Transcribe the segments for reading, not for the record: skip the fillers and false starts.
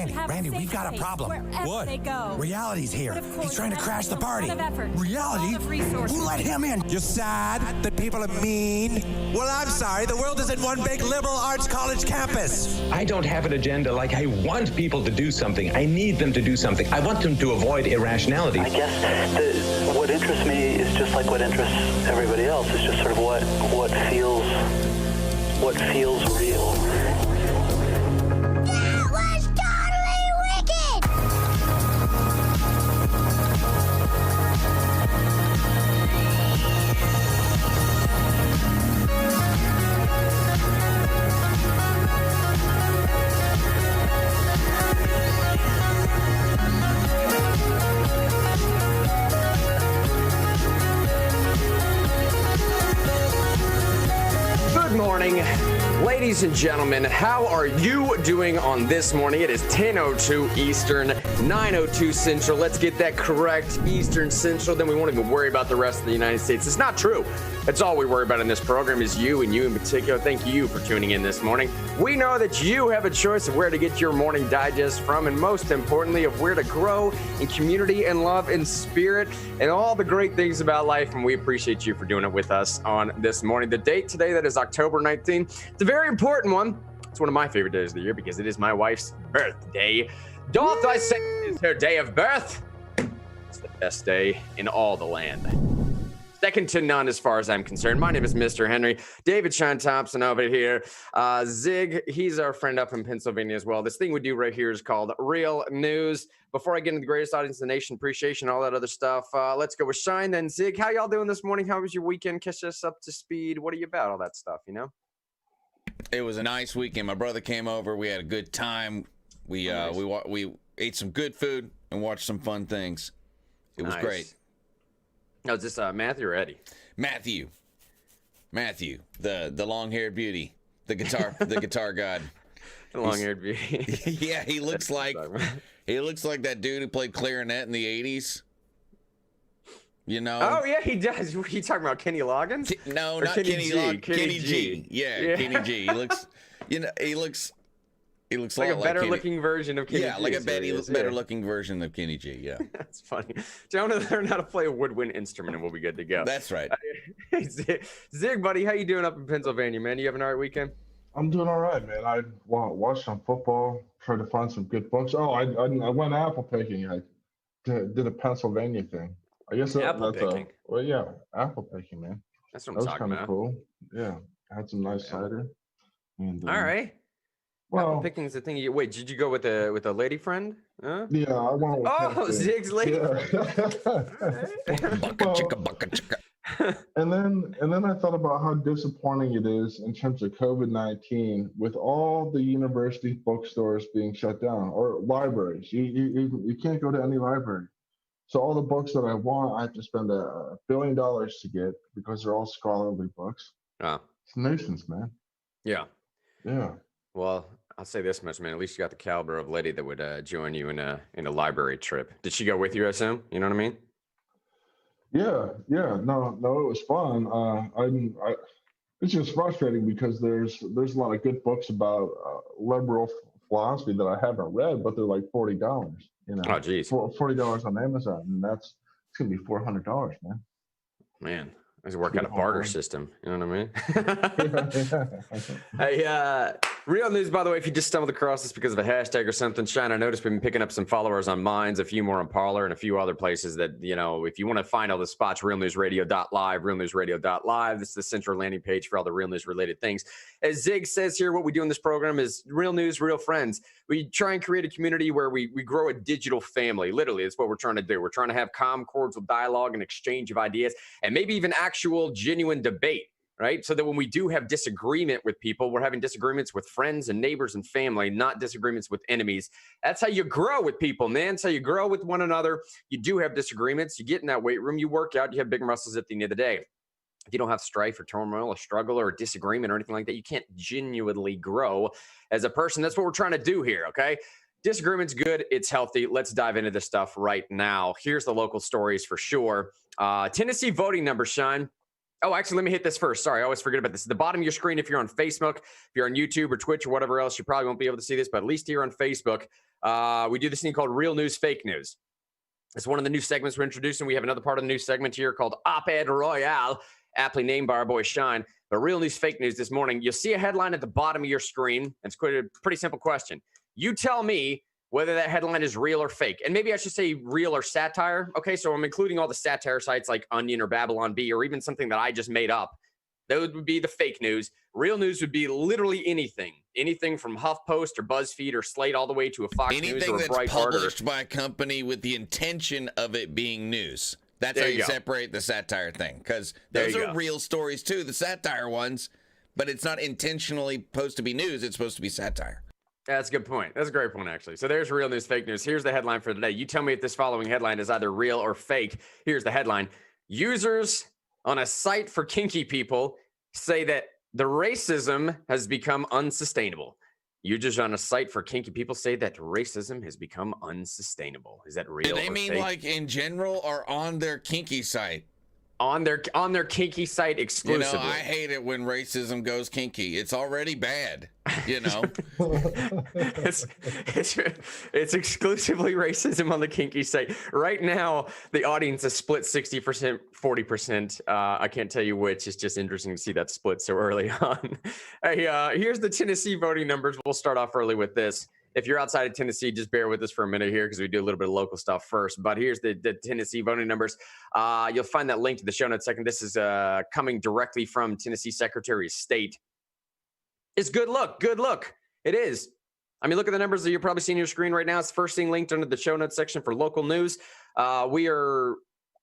Randy, we've got a problem. What? They go. Reality's here. He's trying to crash the party. Reality? Who let him in? You're sad that people are mean? Well, I'm sorry. The world isn't one big liberal arts college campus. I don't have an agenda. Like, I want people to do something. I need them to do something. I want them to avoid irrationality. I guess what interests me is just like what interests everybody else. It's just sort of what feels real. That was totally wicked! Good morning, ladies and gentlemen. How are you doing on this morning? It is 10:02 Eastern, 9:02 Central. Let's get that correct, Eastern Central. Then we won't even worry about the rest of the United States. It's not true. That's all we worry about in this program is you, and you in particular. Thank you for tuning in this morning. We know that you have a choice of where to get your morning digest from, and most importantly, of where to grow in community and love and spirit and all the great things about life. And we appreciate you for doing it with us on this morning. The date today, that is October 19th. It's a very important one. It's one of my favorite days of the year because it is my wife's birthday. Doth I say it is her day of birth? It's the best day in all the land. Second to none as far as I'm concerned. My name is Mr. Henry. David Sean Thompson over here. Zig, he's our friend up in Pennsylvania as well. This thing we do right here is called Real News. Before I get into the greatest audience in the nation, appreciation, all that other stuff, let's go with Shine then. Zig, how y'all doing this morning? How was your weekend? Catch us up to speed. What are you about? All that stuff, you know? It was a nice weekend. My brother came over. We had a good time. We ate some good food and watched some fun things. It was great. No, is this Matthew or Eddie? Matthew, the long-haired beauty, the guitar god. The long-haired beauty. Yeah, he looks like that dude who played clarinet in the 80s. You know? Oh yeah, he does. Were you talking about Kenny Loggins? No, or not Kenny Loggins. Kenny G. Yeah, Kenny G. He looks like a better looking version of Kenny G. Yeah, like a better looking version of Kenny G, yeah. That's funny. So I want to learn how to play a woodwind instrument and we'll be good to go. That's right. Hey, Zig, buddy, how you doing up in Pennsylvania, man? You having an all right weekend? I'm doing all right, man. I watched some football, tried to find some good books. Oh, I went apple picking. I did a Pennsylvania thing. I guess apple picking. Well, yeah, apple picking, man. That's what I'm talking about. That was kind of cool. Yeah, I had some nice cider. And, all right. Well, apple picking is the thing. Wait, did you go with a lady friend? Huh? Yeah, I went with Zig's lady. Yeah. And then I thought about how disappointing it is in terms of COVID-19 with all the university bookstores being shut down or libraries. You can't go to any library. So all the books that I want, I have to spend $1 billion to get because they're all scholarly books. Oh. It's nuisance, man. Yeah. Yeah. Well, I'll say this much, man. At least you got the caliber of lady that would join you in a library trip. Did she go with you, I assume? You know what I mean? Yeah. No, it was fun. It's just frustrating because there's a lot of good books about liberal philosophy that I haven't read, but they're like $40. You know, oh, geez. $40 on Amazon, and it's gonna be $400, man. Man, I should work out a barter system. You know what I mean? Hey, real news, by the way, if you just stumbled across this because of a hashtag or something, Shine, I noticed we've been picking up some followers on Minds, a few more on Parler, and a few other places that, you know, if you want to find all the spots, realnewsradio.live, realnewsradio.live. This is the central landing page for all the real news related things. As Zig says here, what we do in this program is real news, real friends. We try and create a community where we grow a digital family. Literally, that's what we're trying to do. We're trying to have calm, cordial dialogue and exchange of ideas, and maybe even actual genuine debate, right? So that when we do have disagreement with people, we're having disagreements with friends and neighbors and family, not disagreements with enemies. That's how you grow with people, man. That's how you grow with one another. You do have disagreements. You get in that weight room, you work out, you have big muscles at the end of the day. If you don't have strife or turmoil or struggle or disagreement or anything like that, you can't genuinely grow as a person. That's what we're trying to do here, okay? Disagreement's good. It's healthy. Let's dive into this stuff right now. Here's the local stories for sure. Tennessee voting numbers, Shine. Oh, actually, let me hit this first. Sorry, I always forget about this. At the bottom of your screen, if you're on Facebook, if you're on YouTube or Twitch or whatever else, you probably won't be able to see this, but at least here on Facebook, We do this thing called Real News, Fake News. It's one of the new segments we're introducing. We have another part of the new segment here called Op-Ed Royale, aptly named by our boy Shine. But Real News, Fake News this morning, you'll see a headline at the bottom of your screen. It's quite a pretty simple question. You tell me whether that headline is real or fake. And maybe I should say real or satire. Okay, so I'm including all the satire sites like Onion or Babylon Bee or even something that I just made up. That would be the fake news. Real news would be literally anything. Anything from HuffPost or BuzzFeed or Slate all the way to a Fox News or a Breitbart. Anything that's published by a company with the intention of it being news. That's how you separate the satire thing. Because those are real stories too, the satire ones. But it's not intentionally supposed to be news. It's supposed to be satire. That's a good point. That's a great point, actually. So there's Real News, Fake News. Here's the headline for today. You tell me if this following headline is either real or fake. Here's the headline. Users on a site for kinky people say that the racism has become unsustainable. Users on a site for kinky people say that racism has become unsustainable. Is that real? Do they mean fake? Like in general or on their kinky site? On their kinky site exclusively. You know, I hate it when racism goes kinky. It's already bad, you know. it's exclusively racism on the kinky site. Right now, the audience is split 60%, 40%. I can't tell you which. It's just interesting to see that split so early on. Hey, here's the Tennessee voting numbers. We'll start off early with this. If you're outside of Tennessee, just bear with us for a minute here because we do a little bit of local stuff first. But here's the Tennessee voting numbers. You'll find that link to the show notes second. This is coming directly from Tennessee Secretary of State. It's good look. Good look. It is. I mean, look at the numbers that you're probably seeing on your screen right now. It's the first thing linked under the show notes section for local news. We are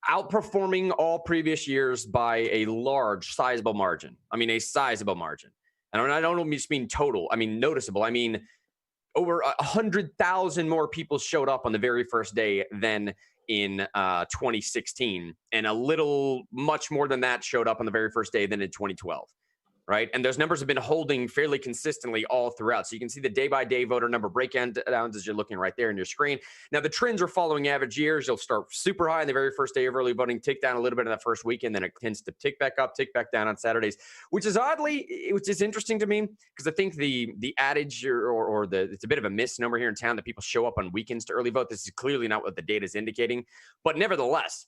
outperforming all previous years by a large, sizable margin. I mean, a sizable margin. And I don't just mean total. I mean, noticeable. I mean, over 100,000 more people showed up on the very first day than in 2016. And a little much more than that showed up on the very first day than in 2012. Right. And those numbers have been holding fairly consistently all throughout. So you can see the day by day voter number breakdowns as you're looking right there in your screen. Now, the trends are following average years. You'll start super high on the very first day of early voting, tick down a little bit in that first weekend, then it tends to tick back up, tick back down on Saturdays, which is interesting to me because I think the adage or it's a bit of a misnomer here in town that people show up on weekends to early vote. This is clearly not what the data is indicating. But nevertheless,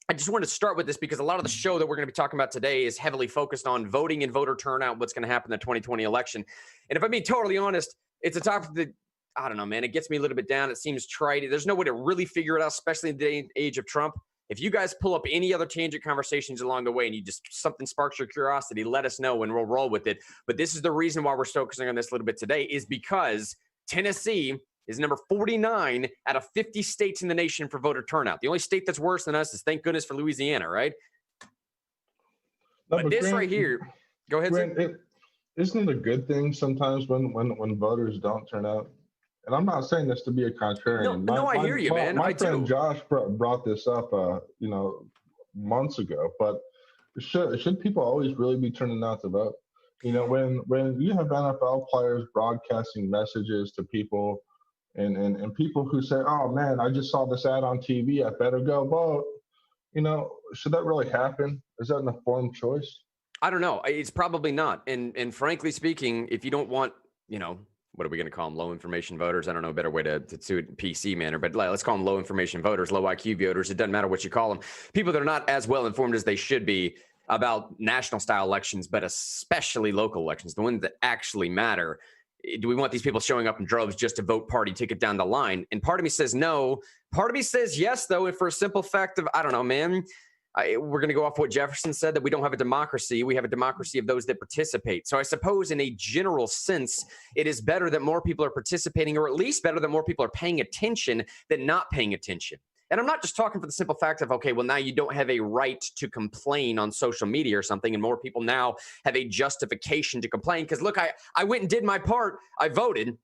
I just wanted to start with this because a lot of the show that we're going to be talking about today is heavily focused on voting and voter turnout, what's going to happen in the 2020 election. And if I'm being totally honest, it's a topic that, I don't know, man, it gets me a little bit down. It seems trite. There's no way to really figure it out, especially in the day and age of Trump. If you guys pull up any other tangent conversations along the way and something sparks your curiosity, let us know and we'll roll with it. But this is the reason why we're focusing on this a little bit today is because Tennessee is number 49 out of 50 states in the nation for voter turnout. The only state that's worse than us is, thank goodness, for Louisiana, right? No, but this Grant, right here, go ahead, Grant, isn't it a good thing sometimes when voters don't turn out? And I'm not saying this to be a contrarian. I hear you, man. My friend Josh brought this up, months ago. But should people always really be turning out to vote? You know, when you have NFL players broadcasting messages to people, and people who say, oh, man, I just saw this ad on TV. I better go vote. You know, should that really happen? Is that an informed choice? I don't know. It's probably not. And frankly speaking, if you don't want, what are we going to call them? Low information voters? I don't know a better way to do it in PC manner, but let's call them low information voters, low IQ voters. It doesn't matter what you call them. People that are not as well informed as they should be about national style elections, but especially local elections, the ones that actually matter. Do we want these people showing up in droves just to vote party ticket down the line? And part of me says no. Part of me says yes, though, and for a simple fact of, I don't know, man, we're going to go off what Jefferson said, that we don't have a democracy. We have a democracy of those that participate. So I suppose in a general sense, it is better that more people are participating, or at least better that more people are paying attention than not paying attention. And I'm not just talking for the simple fact of, okay, well, now you don't have a right to complain on social media or something, and more people now have a justification to complain. Because, look, I went and did my part. I voted.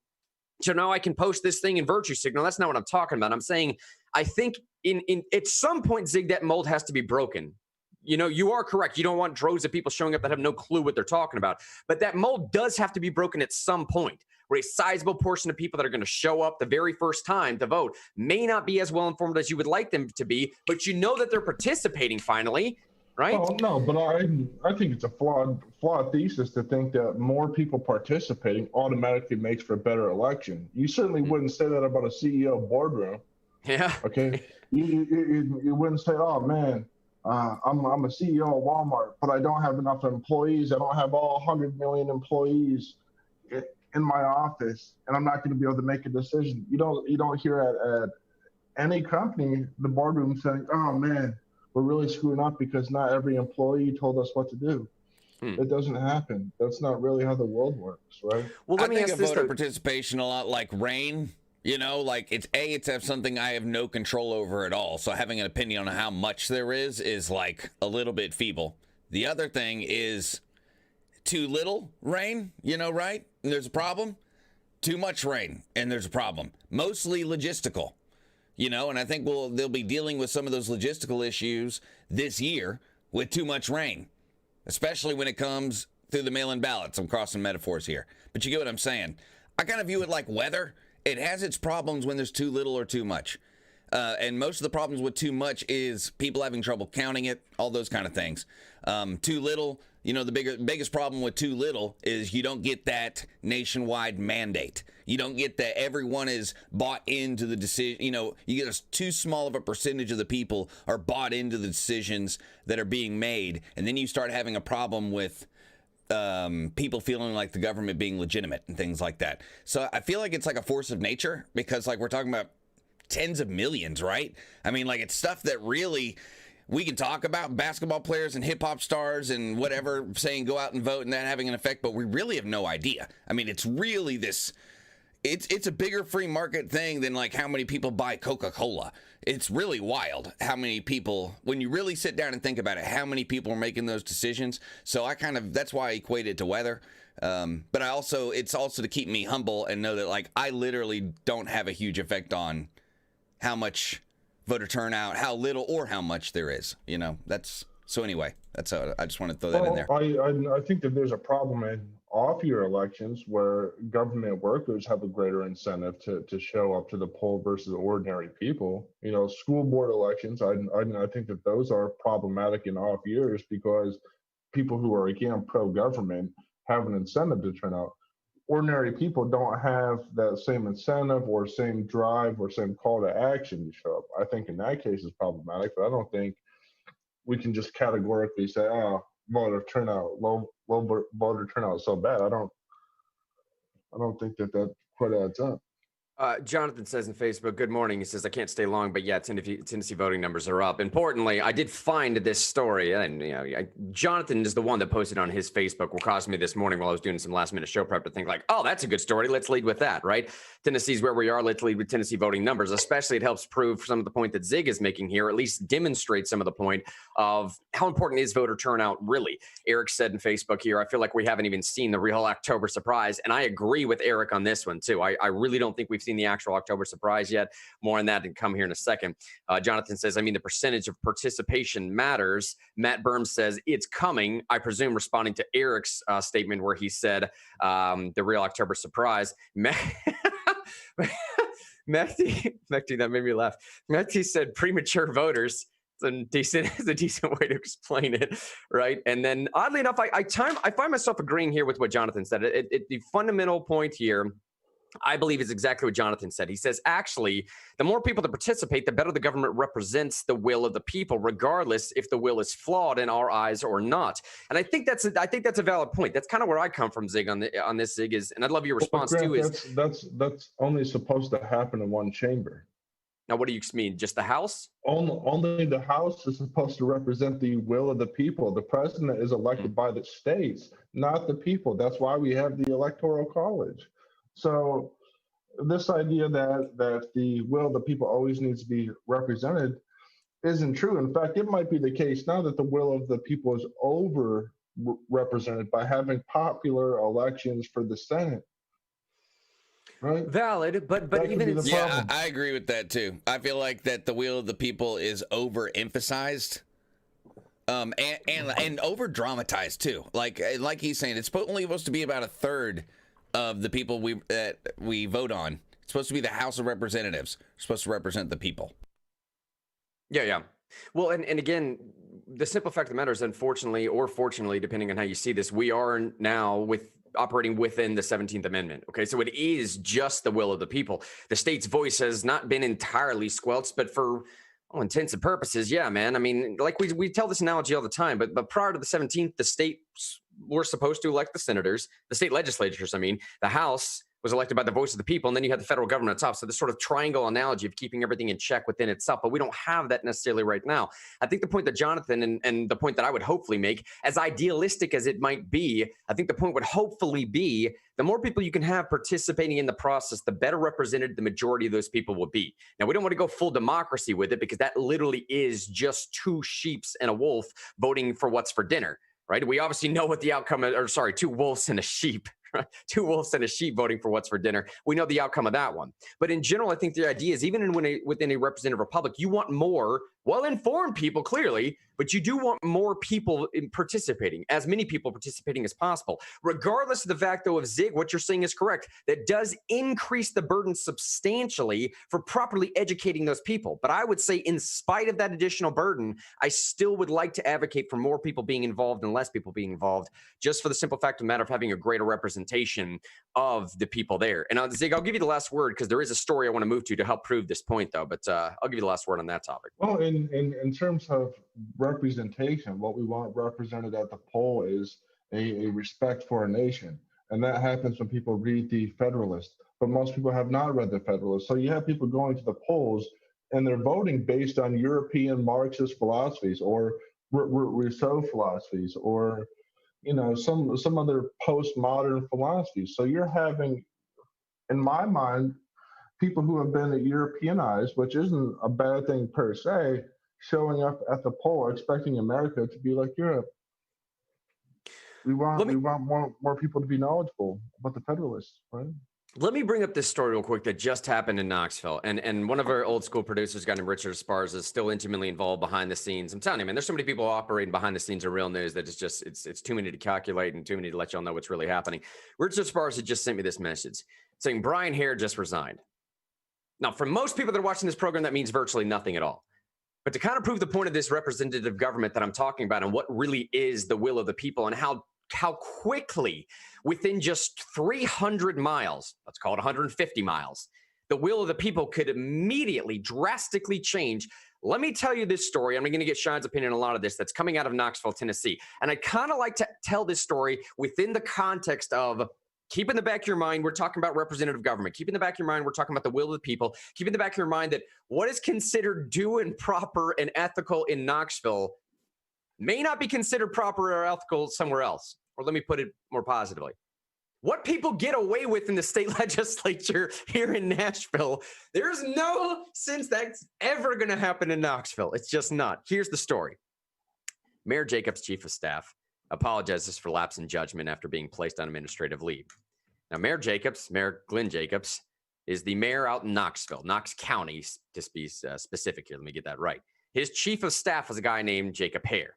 So now I can post this thing in virtue signal. That's not what I'm talking about. I'm saying I think in at some point, Zig, that mold has to be broken. You know, you are correct. You don't want droves of people showing up that have no clue what they're talking about. But that mold does have to be broken at some point, where a sizable portion of people that are going to show up the very first time to vote may not be as well informed as you would like them to be, but you know that they're participating finally. right? Oh no, but I think it's a flawed thesis to think that more people participating automatically makes for a better election. You certainly wouldn't say that about a CEO boardroom. Yeah. Okay. You wouldn't say, oh man, I'm a CEO of Walmart, but I don't have enough employees. I don't have all 100 million employees in my office, and I'm not going to be able to make a decision. You don't hear at any company the boardroom saying, oh man, we're really screwing up because not every employee told us what to do. It doesn't happen. That's not really how the world works, right? Well, I think of voter participation a lot like rain. You know, like it's something I have no control over at all. So having an opinion on how much there is like a little bit feeble. The other thing is too little rain, you know, right? And there's a problem. Too much rain, and there's a problem. Mostly logistical. You know, and I think they'll be dealing with some of those logistical issues this year with too much rain, especially when it comes through the mail-in ballots. I'm crossing metaphors here, but you get what I'm saying. I kind of view it like weather. It has its problems when there's too little or too much. And most of the problems with too much is people having trouble counting it, all those kind of things. Too little, you know, the biggest problem with too little is you don't get that nationwide mandate. You don't get that everyone is bought into the decision. You know, you get too small of a percentage of the people are bought into the decisions that are being made. And then you start having a problem with people feeling like the government being legitimate and things like that. So I feel like it's like a force of nature because like we're talking about tens of millions, right? I mean, like it's stuff that really we can talk about, basketball players and hip hop stars and whatever saying go out and vote and that having an effect, but we really have no idea. I mean, it's really this, it's a bigger free market thing than like how many people buy Coca-Cola. It's really wild how many people, when you really sit down and think about it, how many people are making those decisions. So that's why I equate it to weather. But it's also to keep me humble and know that like I literally don't have a huge effect on how much voter turnout, how little or how much there is, you know. Anyway, that's how I just want to throw that in there. I think that there's a problem in off-year elections where government workers have a greater incentive to show up to the poll versus ordinary people. You know, school board elections, I think that those are problematic in off years because people who are again pro-government have an incentive to turn out. Ordinary people don't have that same incentive or same drive or same call to action to show up. I think in that case it's problematic, but I don't think we can just categorically say, oh, voter turnout, low voter turnout is so bad. I don't think that quite adds up. Jonathan says in Facebook, good morning. He says, I can't stay long, but yeah, Tennessee voting numbers are up. Importantly, I did find this story, and you know, Jonathan is the one that posted on his Facebook, what caused me this morning while I was doing some last minute show prep to think like, oh, that's a good story. Let's lead with that, right? Tennessee's where we are. Let's lead with Tennessee voting numbers. Especially it helps prove some of the point that Zig is making here, at least demonstrate some of the point of how important is voter turnout really. Eric said in Facebook here, I feel like we haven't even seen the real October surprise. And I agree with Eric on this one too. I really don't think we've seen the actual October surprise yet. More on that to come here in a second. Jonathan says, I mean, the percentage of participation matters. Matt Burns says, it's coming. I presume responding to Eric's statement where he said the real October surprise. Mehdi, that made me laugh. Mehdi said premature voters. It's a decent way to explain it, right? And then oddly enough, I find myself agreeing here with what Jonathan said. The fundamental point here, I believe, is exactly what Jonathan said. He says, actually, the more people that participate, the better the government represents the will of the people, regardless if the will is flawed in our eyes or not. And I think that's a valid point. That's kind of where I come from, Zig, on this, Zig, is, and I'd love your response Grant, too. That's only supposed to happen in one chamber. Now, what do you mean? Just the House? Only the House is supposed to represent the will of the people. The president is elected by the states, not the people. That's why we have the Electoral College. So this idea that the will of the people always needs to be represented isn't true. In fact, it might be the case now that the will of the people is over represented by having popular elections for the Senate. Right? Valid, but even I agree with that too. I feel like that the will of the people is overemphasized. And over dramatized too. Like he's saying, it's only supposed to be about a third of the people we vote on. It's supposed to be the House of Representatives. It's supposed to represent the people. Yeah. Well, and again, the simple fact of the matter is, unfortunately or fortunately, depending on how you see this, we are now operating within the 17th Amendment. Okay, so it is just the will of the people. The state's voice has not been entirely squelched, but for all intents and purposes, yeah, man. I mean, like we tell this analogy all the time, but prior to the 17th, the states were supposed to elect the senators, the state legislatures. I mean, the House was elected by the voice of the people, and then you had the federal government on top. So this sort of triangle analogy of keeping everything in check within itself, but we don't have that necessarily right now. I think the point that Jonathan and the point that I would hopefully make, as idealistic as it might be, I think the point would hopefully be the more people you can have participating in the process, the better represented the majority of those people will be. Now, we don't want to go full democracy with it because that literally is just two sheeps and a wolf voting for what's for dinner, right? We obviously know what the outcome is, or sorry, two wolves and a sheep. Two wolves and a sheep voting for what's for dinner. We know the outcome of that one. But in general, I think the idea is even within a representative republic, you want more well-informed people, clearly, but you do want more people participating, as many people participating as possible. Regardless of the fact, though, of Zig, what you're saying is correct. That does increase the burden substantially for properly educating those people. But I would say in spite of that additional burden, I still would like to advocate for more people being involved and less people being involved, just for the simple fact of the matter of having a greater representation of the people there. And Zig, I'll give you the last word because there is a story I want to move to help prove this point, though. But I'll give you the last word on that topic. Well, in terms of representation, what we want represented at the poll is a respect for a nation. And that happens when people read the Federalist. But most people have not read the Federalist. So you have people going to the polls and they're voting based on European Marxist philosophies or Rousseau philosophies or some other postmodern philosophies. So you're having, in my mind, people who have been Europeanized, which isn't a bad thing per se, showing up at the poll expecting America to be like Europe. We want more people to be knowledgeable about the Federalists, right? Let me bring up this story real quick that just happened in Knoxville. And one of our old school producers, a guy named Richard Esparza, is still intimately involved behind the scenes. I'm telling you, man, there's so many people operating behind the scenes of real news that it's too many to calculate and too many to let y'all know what's really happening. Richard Esparza just sent me this message saying Brian Hare just resigned. Now, for most people that are watching this program, that means virtually nothing at all. But to kind of prove the point of this representative government that I'm talking about and what really is the will of the people and how quickly within just 300 miles, let's call it 150 miles, the will of the people could immediately drastically change. Let me tell you this story. I'm going to get Sean's opinion on a lot of this that's coming out of Knoxville, Tennessee. And I kind of like to tell this story within the context of keep in the back of your mind, we're talking about representative government. Keep in the back of your mind, we're talking about the will of the people. Keep in the back of your mind that what is considered due and proper and ethical in Knoxville may not be considered proper or ethical somewhere else. Or let me put it more positively. What people get away with in the state legislature here in Nashville, there's no sense that's ever going to happen in Knoxville. It's just not. Here's the story. Mayor Jacobs' chief of staff apologizes for lapse in judgment after being placed on administrative leave. Now, Mayor Glenn Jacobs, is the mayor out in Knoxville, Knox County, to be specific here. Let me get that right. His chief of staff was a guy named Jacob Hare.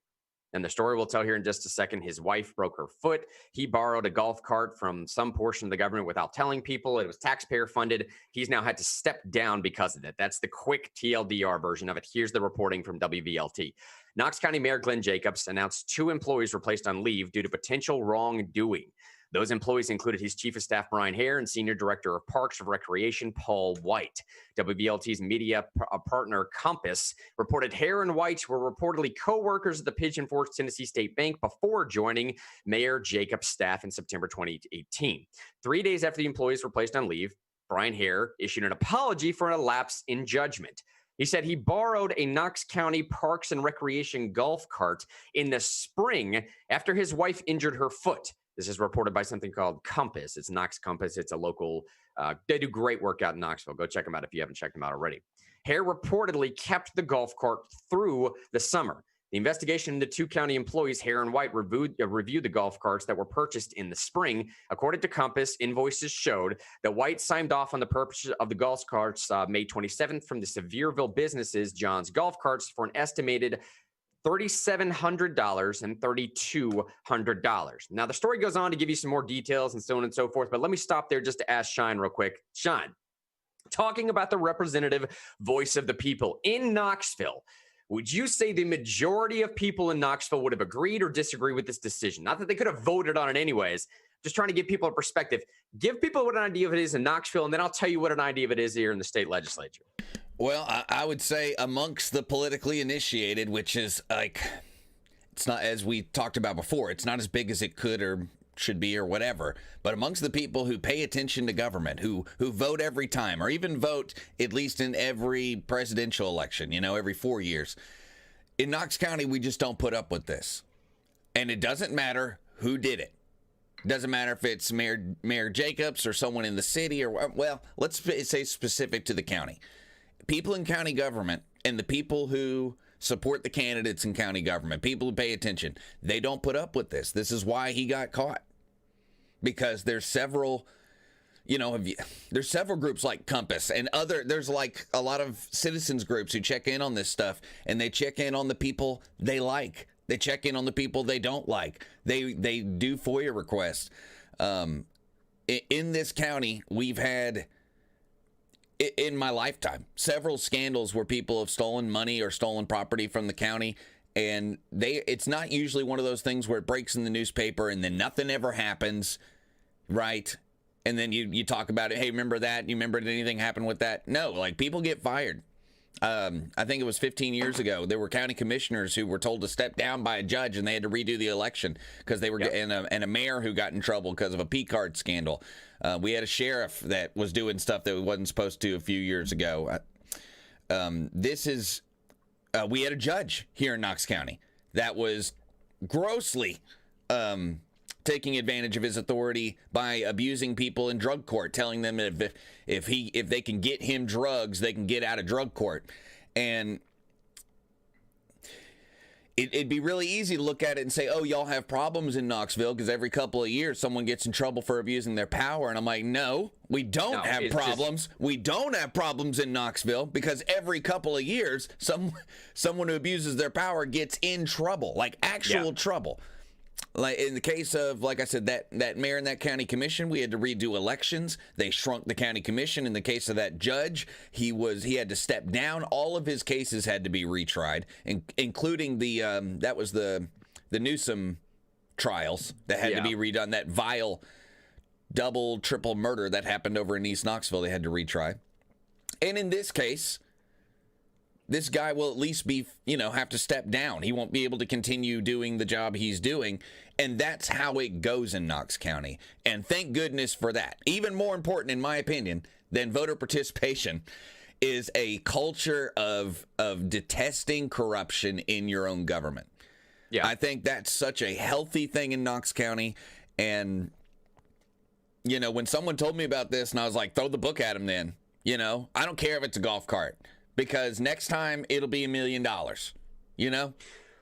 And the story we'll tell here in just a second. His wife broke her foot. He borrowed a golf cart from some portion of the government without telling people. It was taxpayer funded. He's now had to step down because of it. That's the quick TLDR version of it. Here's the reporting from WVLT. Knox County Mayor Glenn Jacobs announced 2 employees were placed on leave due to potential wrongdoing. Those employees included his chief of staff, Brian Hare, and senior director of Parks and Recreation, Paul White. WVLT's media partner, Compass, reported Hare and White were reportedly co-workers at the Pigeon Forge, Tennessee State Bank before joining Mayor Jacobs' staff in September 2018. 3 days after the employees were placed on leave, Brian Hare issued an apology for a lapse in judgment. He said he borrowed a Knox County Parks and Recreation golf cart in the spring after his wife injured her foot. This is reported by something called Compass. It's Knox Compass. It's a local, they do great work out in Knoxville. Go check them out if you haven't checked them out already. Hare reportedly kept the golf cart through the summer. The investigation into 2 county employees, Hare and White, reviewed the golf carts that were purchased in the spring. According to Compass, invoices showed that White signed off on the purchase of the golf carts May 27th from the Sevierville businesses, John's Golf Carts, for an estimated $3,700 and $3,200. Now, the story goes on to give you some more details and so on and so forth, but let me stop there just to ask Shine real quick. Shine, talking about the representative voice of the people in Knoxville, would you say the majority of people in Knoxville would have agreed or disagreed with this decision? Not that they could have voted on it anyways. Just trying to give people a perspective. Give people what an idea of it is in Knoxville, and then I'll tell you what an idea of it is here in the state legislature. Well, I would say amongst the politically initiated, which is like, it's not, as we talked about before, it's not as big as it could or should be or whatever, but amongst the people who pay attention to government, who vote every time, or even vote at least in every presidential election, every 4 years, in Knox County, we just don't put up with this. And it doesn't matter who did it. Doesn't matter if it's Mayor Jacobs or someone in the city, or, well, let's say specific to the county. People in county government and the people who support the candidates in county government, people who pay attention, they don't put up with this. This is why he got caught. Because there's several, there's several groups like Compass and there's like a lot of citizens groups who check in on this stuff, and they check in on the people they like. They check in on the people they don't like. They do FOIA requests. In this county, we've had, in my lifetime, several scandals where people have stolen money or stolen property from the county. And it's not usually one of those things where it breaks in the newspaper and then nothing ever happens, right? And then you talk about it. Hey, remember that? You remember did anything happen with that? No, like people get fired. I think it was 15 years ago. There were county commissioners who were told to step down by a judge, and they had to redo the election because they were and a mayor who got in trouble because of a P card scandal. We had a sheriff that was doing stuff that wasn't supposed to a few years ago. We had a judge here in Knox County that was grossly taking advantage of his authority by abusing people in drug court, telling them that if they can get him drugs, they can get out of drug court. And it'd be really easy to look at it and say, oh, y'all have problems in Knoxville because every couple of years someone gets in trouble for abusing their power. And I'm like, no, we don't have problems. We don't have problems in Knoxville because every couple of years someone who abuses their power gets in trouble, like actual trouble. Like in the case of, like I said, that mayor and that county commission, we had to redo elections. They shrunk the county commission. In the case of that judge, he had to step down. All of his cases had to be retried, including the Newsom trials that had to be redone. That vile double, triple murder that happened over in East Knoxville, they had to retry. And in this case, this guy will at least be, have to step down. He won't be able to continue doing the job he's doing. And that's how it goes in Knox County. And thank goodness for that. Even more important, in my opinion, than voter participation is a culture of detesting corruption in your own government. Yeah. I think that's such a healthy thing in Knox County. And, when someone told me about this and I was like, throw the book at him then, I don't care if it's a golf cart. Because next time it'll be $1 million,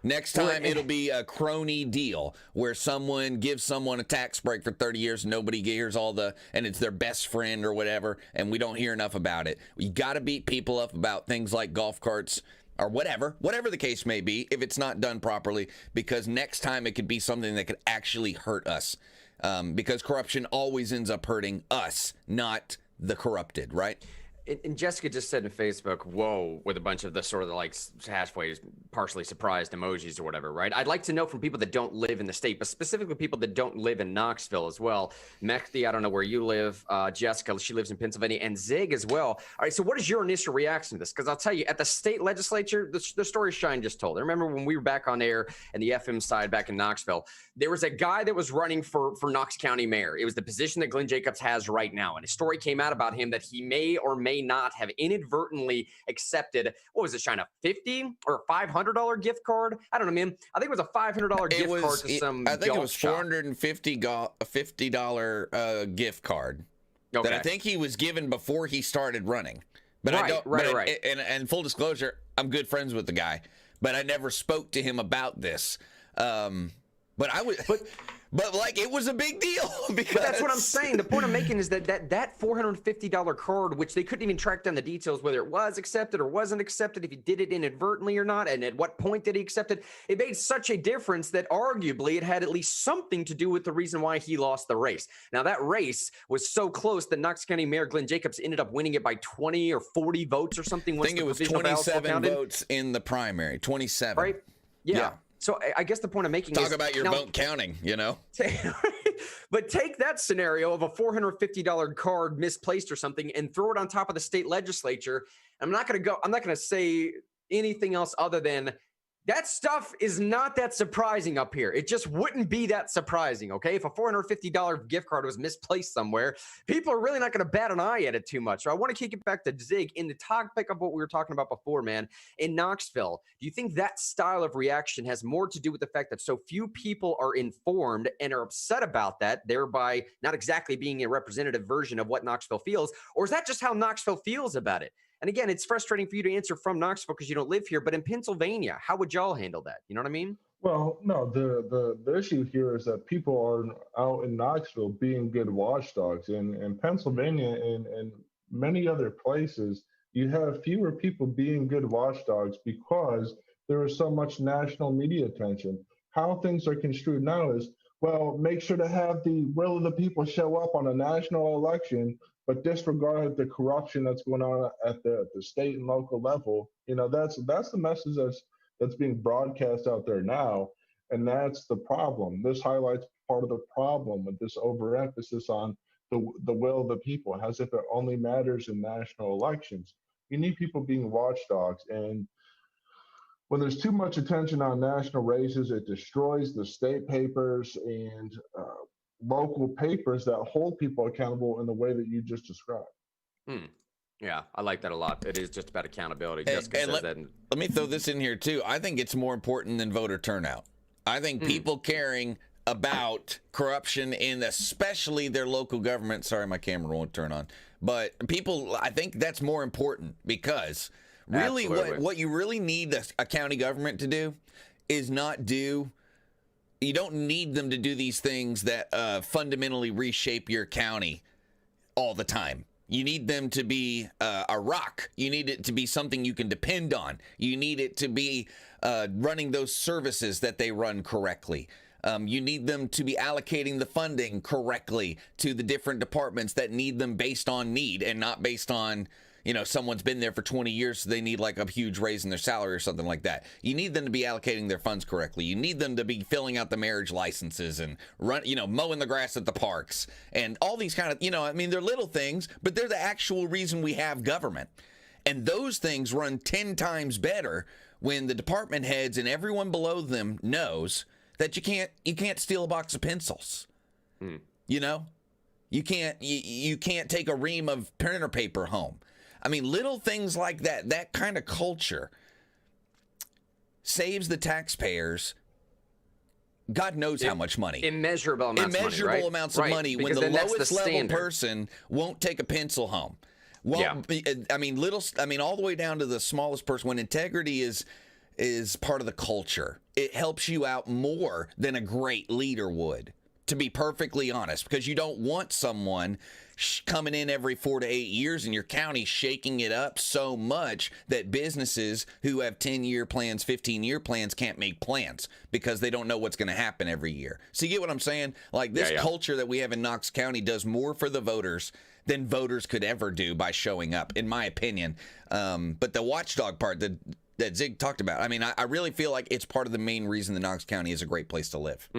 Next time it'll be a crony deal where someone gives someone a tax break for 30 years and nobody hears and it's their best friend or whatever, and we don't hear enough about it. You got to beat people up about things like golf carts or whatever the case may be, if it's not done properly, because next time it could be something that could actually hurt us. Because corruption always ends up hurting us, not the corrupted, right? And Jessica just said in Facebook, whoa, with a bunch of the sort of like halfway partially surprised emojis or whatever, right? I'd like to know from people that don't live in the state, but specifically people that don't live in Knoxville as well. Mehdi, I don't know where you live. Jessica, she lives in Pennsylvania, and Zig as well. All right, so what is your initial reaction to this? Because I'll tell you, at the state legislature, the story Shine just told. I remember when we were back on air and the FM side back in Knoxville, there was a guy that was running for Knox County mayor. It was the position that Glenn Jacobs has right now. And a story came out about him that he may or may not have inadvertently accepted, what was it, Shine, a $50 or $500 gift card? I don't know, man. I think it was a $500 gift card to some I think golf it was $450 gift card that I think he was given before he started running. But right. And full disclosure, I'm good friends with the guy, but I never spoke to him about this. But but like it was a big deal because that's what I'm saying. The point I'm making is that $450 card, which they couldn't even track down the details whether it was accepted or wasn't accepted, if he did it inadvertently or not, and at what point did he accept it, it made such a difference that arguably it had at least something to do with the reason why he lost the race. Now that race was so close that Knox County Mayor Glenn Jacobs ended up winning it by 20 or 40 votes or something. I think it was 27 votes in the primary. 27. Right? Yeah. So I guess the point I'm making is... Talk about your vote counting, you know? But take that scenario of a $450 card misplaced or something and throw it on top of the state legislature. I'm not going to say anything else other than that stuff is not that surprising up here. It just wouldn't be that surprising, okay? If a $450 gift card was misplaced somewhere, people are really not going to bat an eye at it too much. So I want to kick it back to Zig in the topic of what we were talking about before, man. In Knoxville, do you think that style of reaction has more to do with the fact that so few people are informed and are upset about that, thereby not exactly being a representative version of what Knoxville feels? Or is that just how Knoxville feels about it? And again, it's frustrating for you to answer from Knoxville because you don't live here, but in Pennsylvania, how would y'all handle that? You know what I mean? Well, no, the issue here is that people are out in Knoxville being good watchdogs. In Pennsylvania and many other places, you have fewer people being good watchdogs because there is so much national media attention. How things are construed now is, well, make sure to have the will of the people show up on a national election, but disregard the corruption that's going on at the state and local level. You know, that's the message that's being broadcast out there now, and that's the problem. This highlights part of the problem with this overemphasis on the will of the people, as if it only matters in national elections. You need people being watchdogs, and when there's too much attention on national races, it destroys the state papers and local papers that hold people accountable in the way that you just described. Yeah, I like that a lot. It is just about accountability. Jessica says that. Let me throw this in here too. I think it's more important than voter turnout. I think people caring about corruption in especially their local government. Sorry, my camera won't turn on. But people, I think that's more important because really what you really need a county government to do is not do. You don't need them to do these things that fundamentally reshape your county all the time. You need them to be a rock. You need it to be something you can depend on. You need it to be running those services that they run correctly. You need them to be allocating the funding correctly to the different departments that need them based on need and not based on, you know, someone's been there for 20 years, so they need like a huge raise in their salary or something like that. You need them to be allocating their funds correctly. You need them to be filling out the marriage licenses and mowing the grass at the parks and all these kind of, I mean, they're little things, but they're the actual reason we have government. And those things run 10 times better when the department heads and everyone below them knows that you can't steal a box of pencils. You know, you can't take a ream of printer paper home. I mean, little things like that kind of culture saves the taxpayers God knows how much money. Immeasurable amounts of money when the lowest level person won't take a pencil home. Well, I mean, all the way down to the smallest person. When integrity is part of the culture, it helps you out more than a great leader would, to be perfectly honest, because you don't want someone coming in every 4 to 8 years in your county shaking it up so much that businesses who have 10-year plans, 15-year plans can't make plans because they don't know what's going to happen every year. So you get what I'm saying? Like this culture that we have in Knox County does more for the voters than voters could ever do by showing up, in my opinion. But the watchdog part that Zig talked about, I mean, I really feel like it's part of the main reason that Knox County is a great place to live.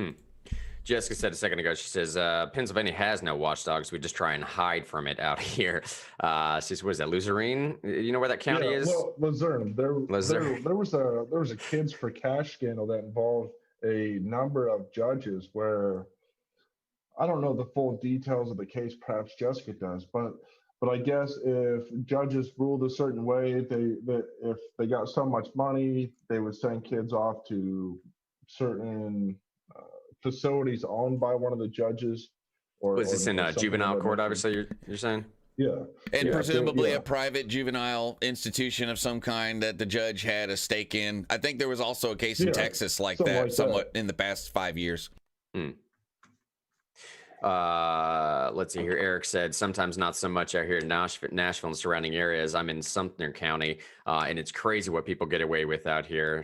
Jessica said a second ago, she says, Pennsylvania has no watchdogs. We just try and hide from it out here. She says, what is that, Luzerne? You know where that county is? Well, Luzerne. There was a Kids for Cash scandal that involved a number of judges where, I don't know the full details of the case, perhaps Jessica does, but I guess if judges ruled a certain way, if they got so much money, they would send kids off to certain facilities owned by one of the judges. Was this in juvenile court, obviously, you're saying? Yeah. And yeah, presumably yeah. a private juvenile institution of some kind that the judge had a stake in. I think there was also a case in Texas like that, somewhat in the past 5 years. Let's see here. Eric said, sometimes not so much out here in Nashville and surrounding areas. I'm in Sumter County, and it's crazy what people get away with out here.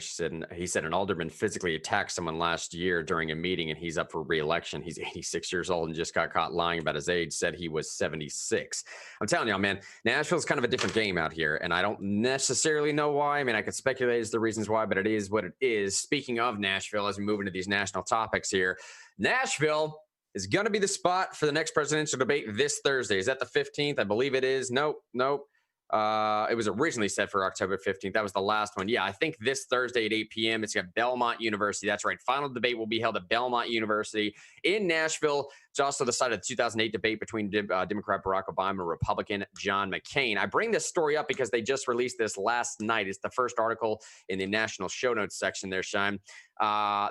He said an alderman physically attacked someone last year during a meeting, and he's up for re-election. He's 86 years old and just got caught lying about his age, said he was 76. I'm telling y'all, man, Nashville's kind of a different game out here, and I don't necessarily know why. I mean, I could speculate as the reasons why, but it is what it is. Speaking of Nashville, as we move into these national topics here, Nashville is going to be the spot for the next presidential debate this Thursday. Is that the 15th? I believe it is. Nope. It was originally set for October 15th. That was the last one. Yeah, I think this Thursday at 8 p.m. It's at Belmont University. That's right. Final debate will be held at Belmont University in Nashville. It's also the site of the 2008 debate between Democrat Barack Obama and Republican John McCain. I bring this story up because they just released this last night. It's the first article in the national show notes section there, Shine.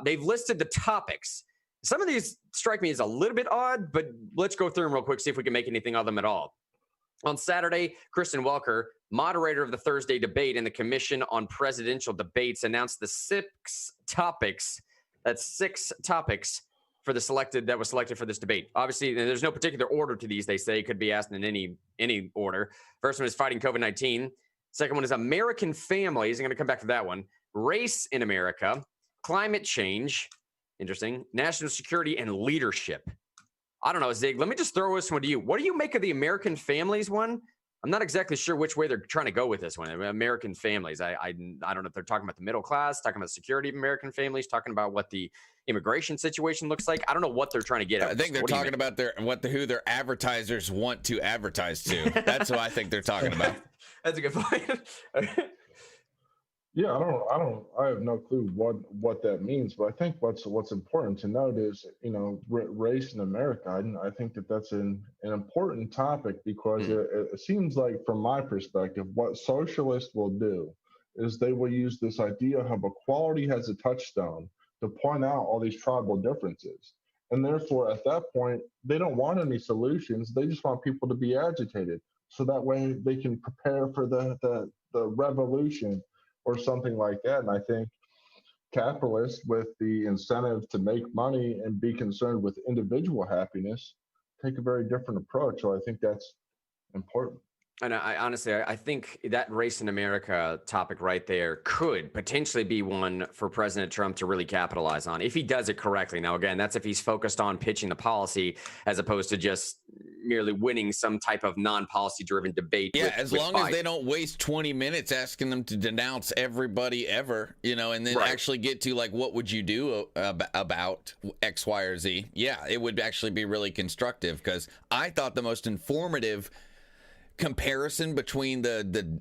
They've listed the topics. Some of these strike me as a little bit odd, but let's go through them real quick, see if we can make anything of them at all. On Saturday, Kristen Welker, moderator of the Thursday debate in the Commission on Presidential Debates, announced the 6 topics. That's 6 topics for that was selected for this debate. Obviously, there's no particular order to these. They say it could be asked in any order. First one is fighting COVID-19. Second one is American families. I'm going to come back to that one. Race in America, climate change. Interesting. National security and leadership. I don't know, Zig. Let me just throw this one to you. What do you make of the American families one? I'm not exactly sure which way they're trying to go with this one. American families. I don't know if they're talking about the middle class, talking about the security of American families, talking about what the immigration situation looks like. I don't know what they're trying to get at. I think they're talking about who their advertisers want to advertise to. That's what I think they're talking about. That's a good point. Yeah, I have no clue what that means, but I think what's important to note is, race in America. I think that's an important topic because it seems like, from my perspective, what socialists will do is they will use this idea of equality as a touchstone to point out all these tribal differences. And therefore, at that point, they don't want any solutions. They just want people to be agitated. So that way they can prepare for the revolution or something like that. And I think capitalists, with the incentive to make money and be concerned with individual happiness, take a very different approach. So I think that's important. And I honestly think that race in America topic right there could potentially be one for President Trump to really capitalize on if he does it correctly. Now, again, that's if he's focused on pitching the policy as opposed to just merely winning some type of non-policy driven debate. Yeah, as long as they don't waste 20 minutes asking them to denounce everybody ever, and then actually get to, like, what would you do about X, Y, or Z? Yeah, it would actually be really constructive, because I thought the most informative comparison between the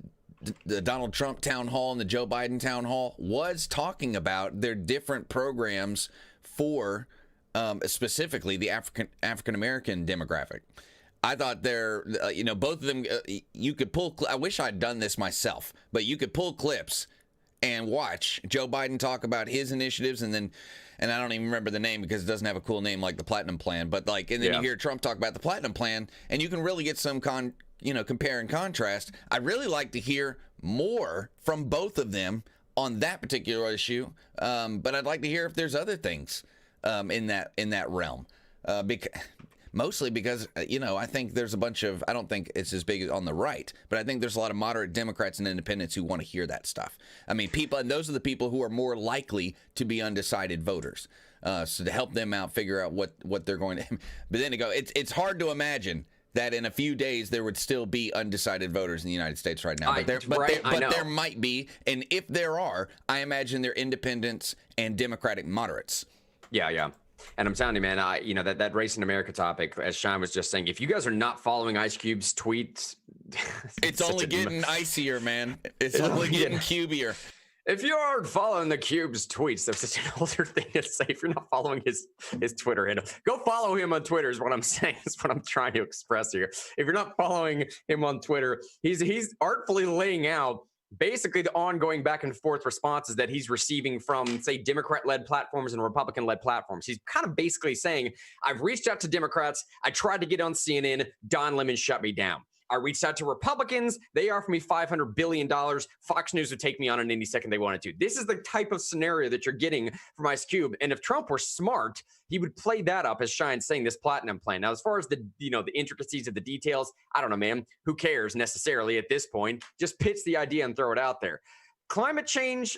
Donald Trump town hall and the Joe Biden town hall was talking about their different programs for specifically the African American demographic. I thought they're, both of them, you could pull, I wish I'd done this myself, but you could pull clips and watch Joe Biden talk about his initiatives, and I don't even remember the name because it doesn't have a cool name like the Platinum Plan, but and then you hear Trump talk about the Platinum Plan, and you can really get some compare and contrast. I'd really like to hear more from both of them on that particular issue, but I'd like to hear if there's other things in that realm, mostly because I think there's a bunch of, I don't think it's as big on the right, but I think there's a lot of moderate Democrats and independents who want to hear that stuff. I mean, and those are the people who are more likely to be undecided voters. So to help them out, figure out what they're going to, but then to go, it's hard to imagine that in a few days there would still be undecided voters in the United States right now. But there might be, and if there are, I imagine they're independents and Democratic moderates. Yeah. And I'm telling you, man, that race in America topic, as Sean was just saying, if you guys are not following Ice Cube's tweets, it's only getting icier, man. It's only getting cubier. If you aren't following the Cube's tweets, that's such an older thing to say. If you're not following his Twitter handle, go follow him on Twitter is what I'm saying. Is what I'm trying to express here. If you're not following him on Twitter, he's artfully laying out basically the ongoing back and forth responses that he's receiving from, say, Democrat-led platforms and Republican-led platforms. He's kind of basically saying, I've reached out to Democrats. I tried to get on CNN. Don Lemon shut me down. I reached out to Republicans. They offered me $500 billion. Fox News would take me on any second they wanted to. This is the type of scenario that you're getting from Ice Cube. And if Trump were smart, he would play that up as Shine's saying, this platinum plan. Now, as far as the intricacies of the details, I don't know, man. Who cares necessarily at this point? Just pitch the idea and throw it out there. Climate change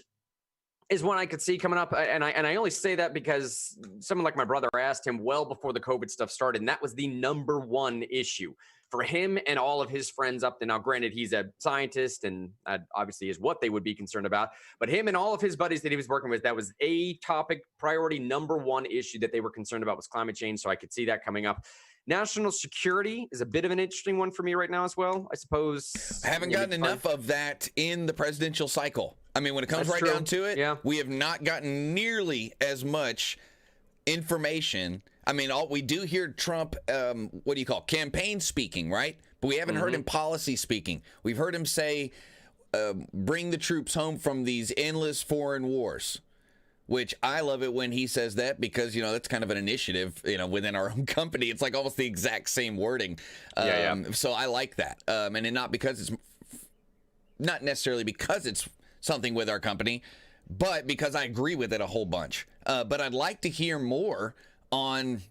is one I could see coming up. And I only say that because someone like my brother asked him well before the COVID stuff started, and that was the number one issue for him and all of his friends up there. Now, granted, he's a scientist, and obviously is what they would be concerned about. But him and all of his buddies that he was working with, that was a topic, priority number one issue that they were concerned about was climate change. So I could see that coming up. National security is a bit of an interesting one for me right now as well, I suppose. I haven't gotten enough of that in the presidential cycle. I mean, when it comes down to it, we have not gotten nearly as much information. I mean, we do hear Trump, campaign speaking, right? But we haven't heard him policy speaking. We've heard him say, bring the troops home from these endless foreign wars. Which I love it when he says that because, that's kind of an initiative, within our own company. It's like almost the exact same wording. So I like that. And not because it's not necessarily because it's something with our company, but because I agree with it a whole bunch. But I'd like to hear more on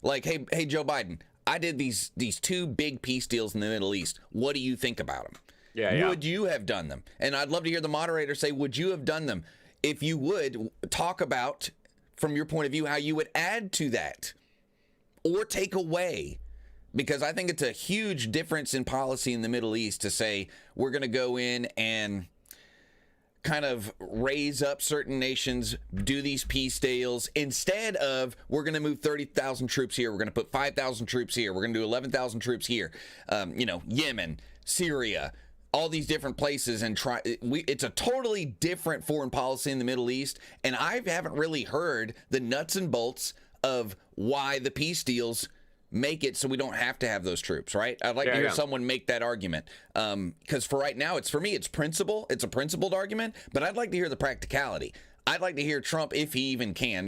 like, hey, Joe Biden, I did these two big peace deals in the Middle East. What do you think about them? Would you have done them? And I'd love to hear the moderator say, would you have done them? If you would, talk about, from your point of view, how you would add to that or take away. Because I think it's a huge difference in policy in the Middle East to say we're going to go in and kind of raise up certain nations, do these peace deals, instead of we're going to move 30,000 troops here, we're going to put 5,000 troops here, we're going to do 11,000 troops here, Yemen, Syria, all these different places, and it's a totally different foreign policy in the Middle East, and I haven't really heard the nuts and bolts of why the peace deals make it so we don't have to have those troops, right? I'd like to hear someone make that argument, because for right now, it's principle. It's a principled argument, but I'd like to hear the practicality. I'd like to hear Trump, if he even can,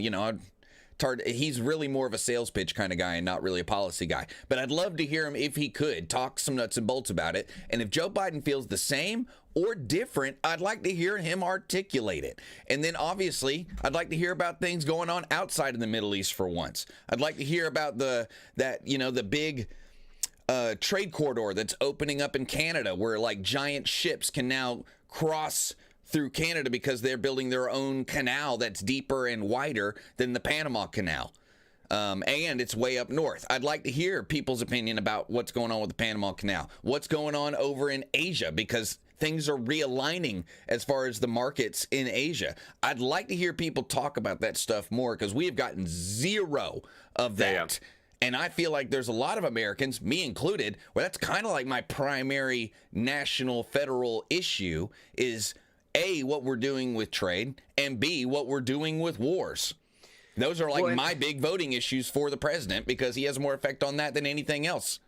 he's really more of a sales pitch kind of guy and not really a policy guy. But I'd love to hear him, if he could, talk some nuts and bolts about it. And if Joe Biden feels the same or different, I'd like to hear him articulate it. And then obviously, I'd like to hear about things going on outside of the Middle East for once. I'd like to hear about the big trade corridor that's opening up in Canada, where like giant ships can now cross through Canada because they're building their own canal that's deeper and wider than the Panama Canal. And it's way up north. I'd like to hear people's opinion about what's going on with the Panama Canal, what's going on over in Asia, because things are realigning as far as the markets in Asia. I'd like to hear people talk about that stuff more, because we have gotten zero of that. And I feel like there's a lot of Americans, me included, where that's kind of like my primary national federal issue is A, what we're doing with trade, and B, what we're doing with wars. Those are like my big voting issues for the president, because he has more effect on that than anything else.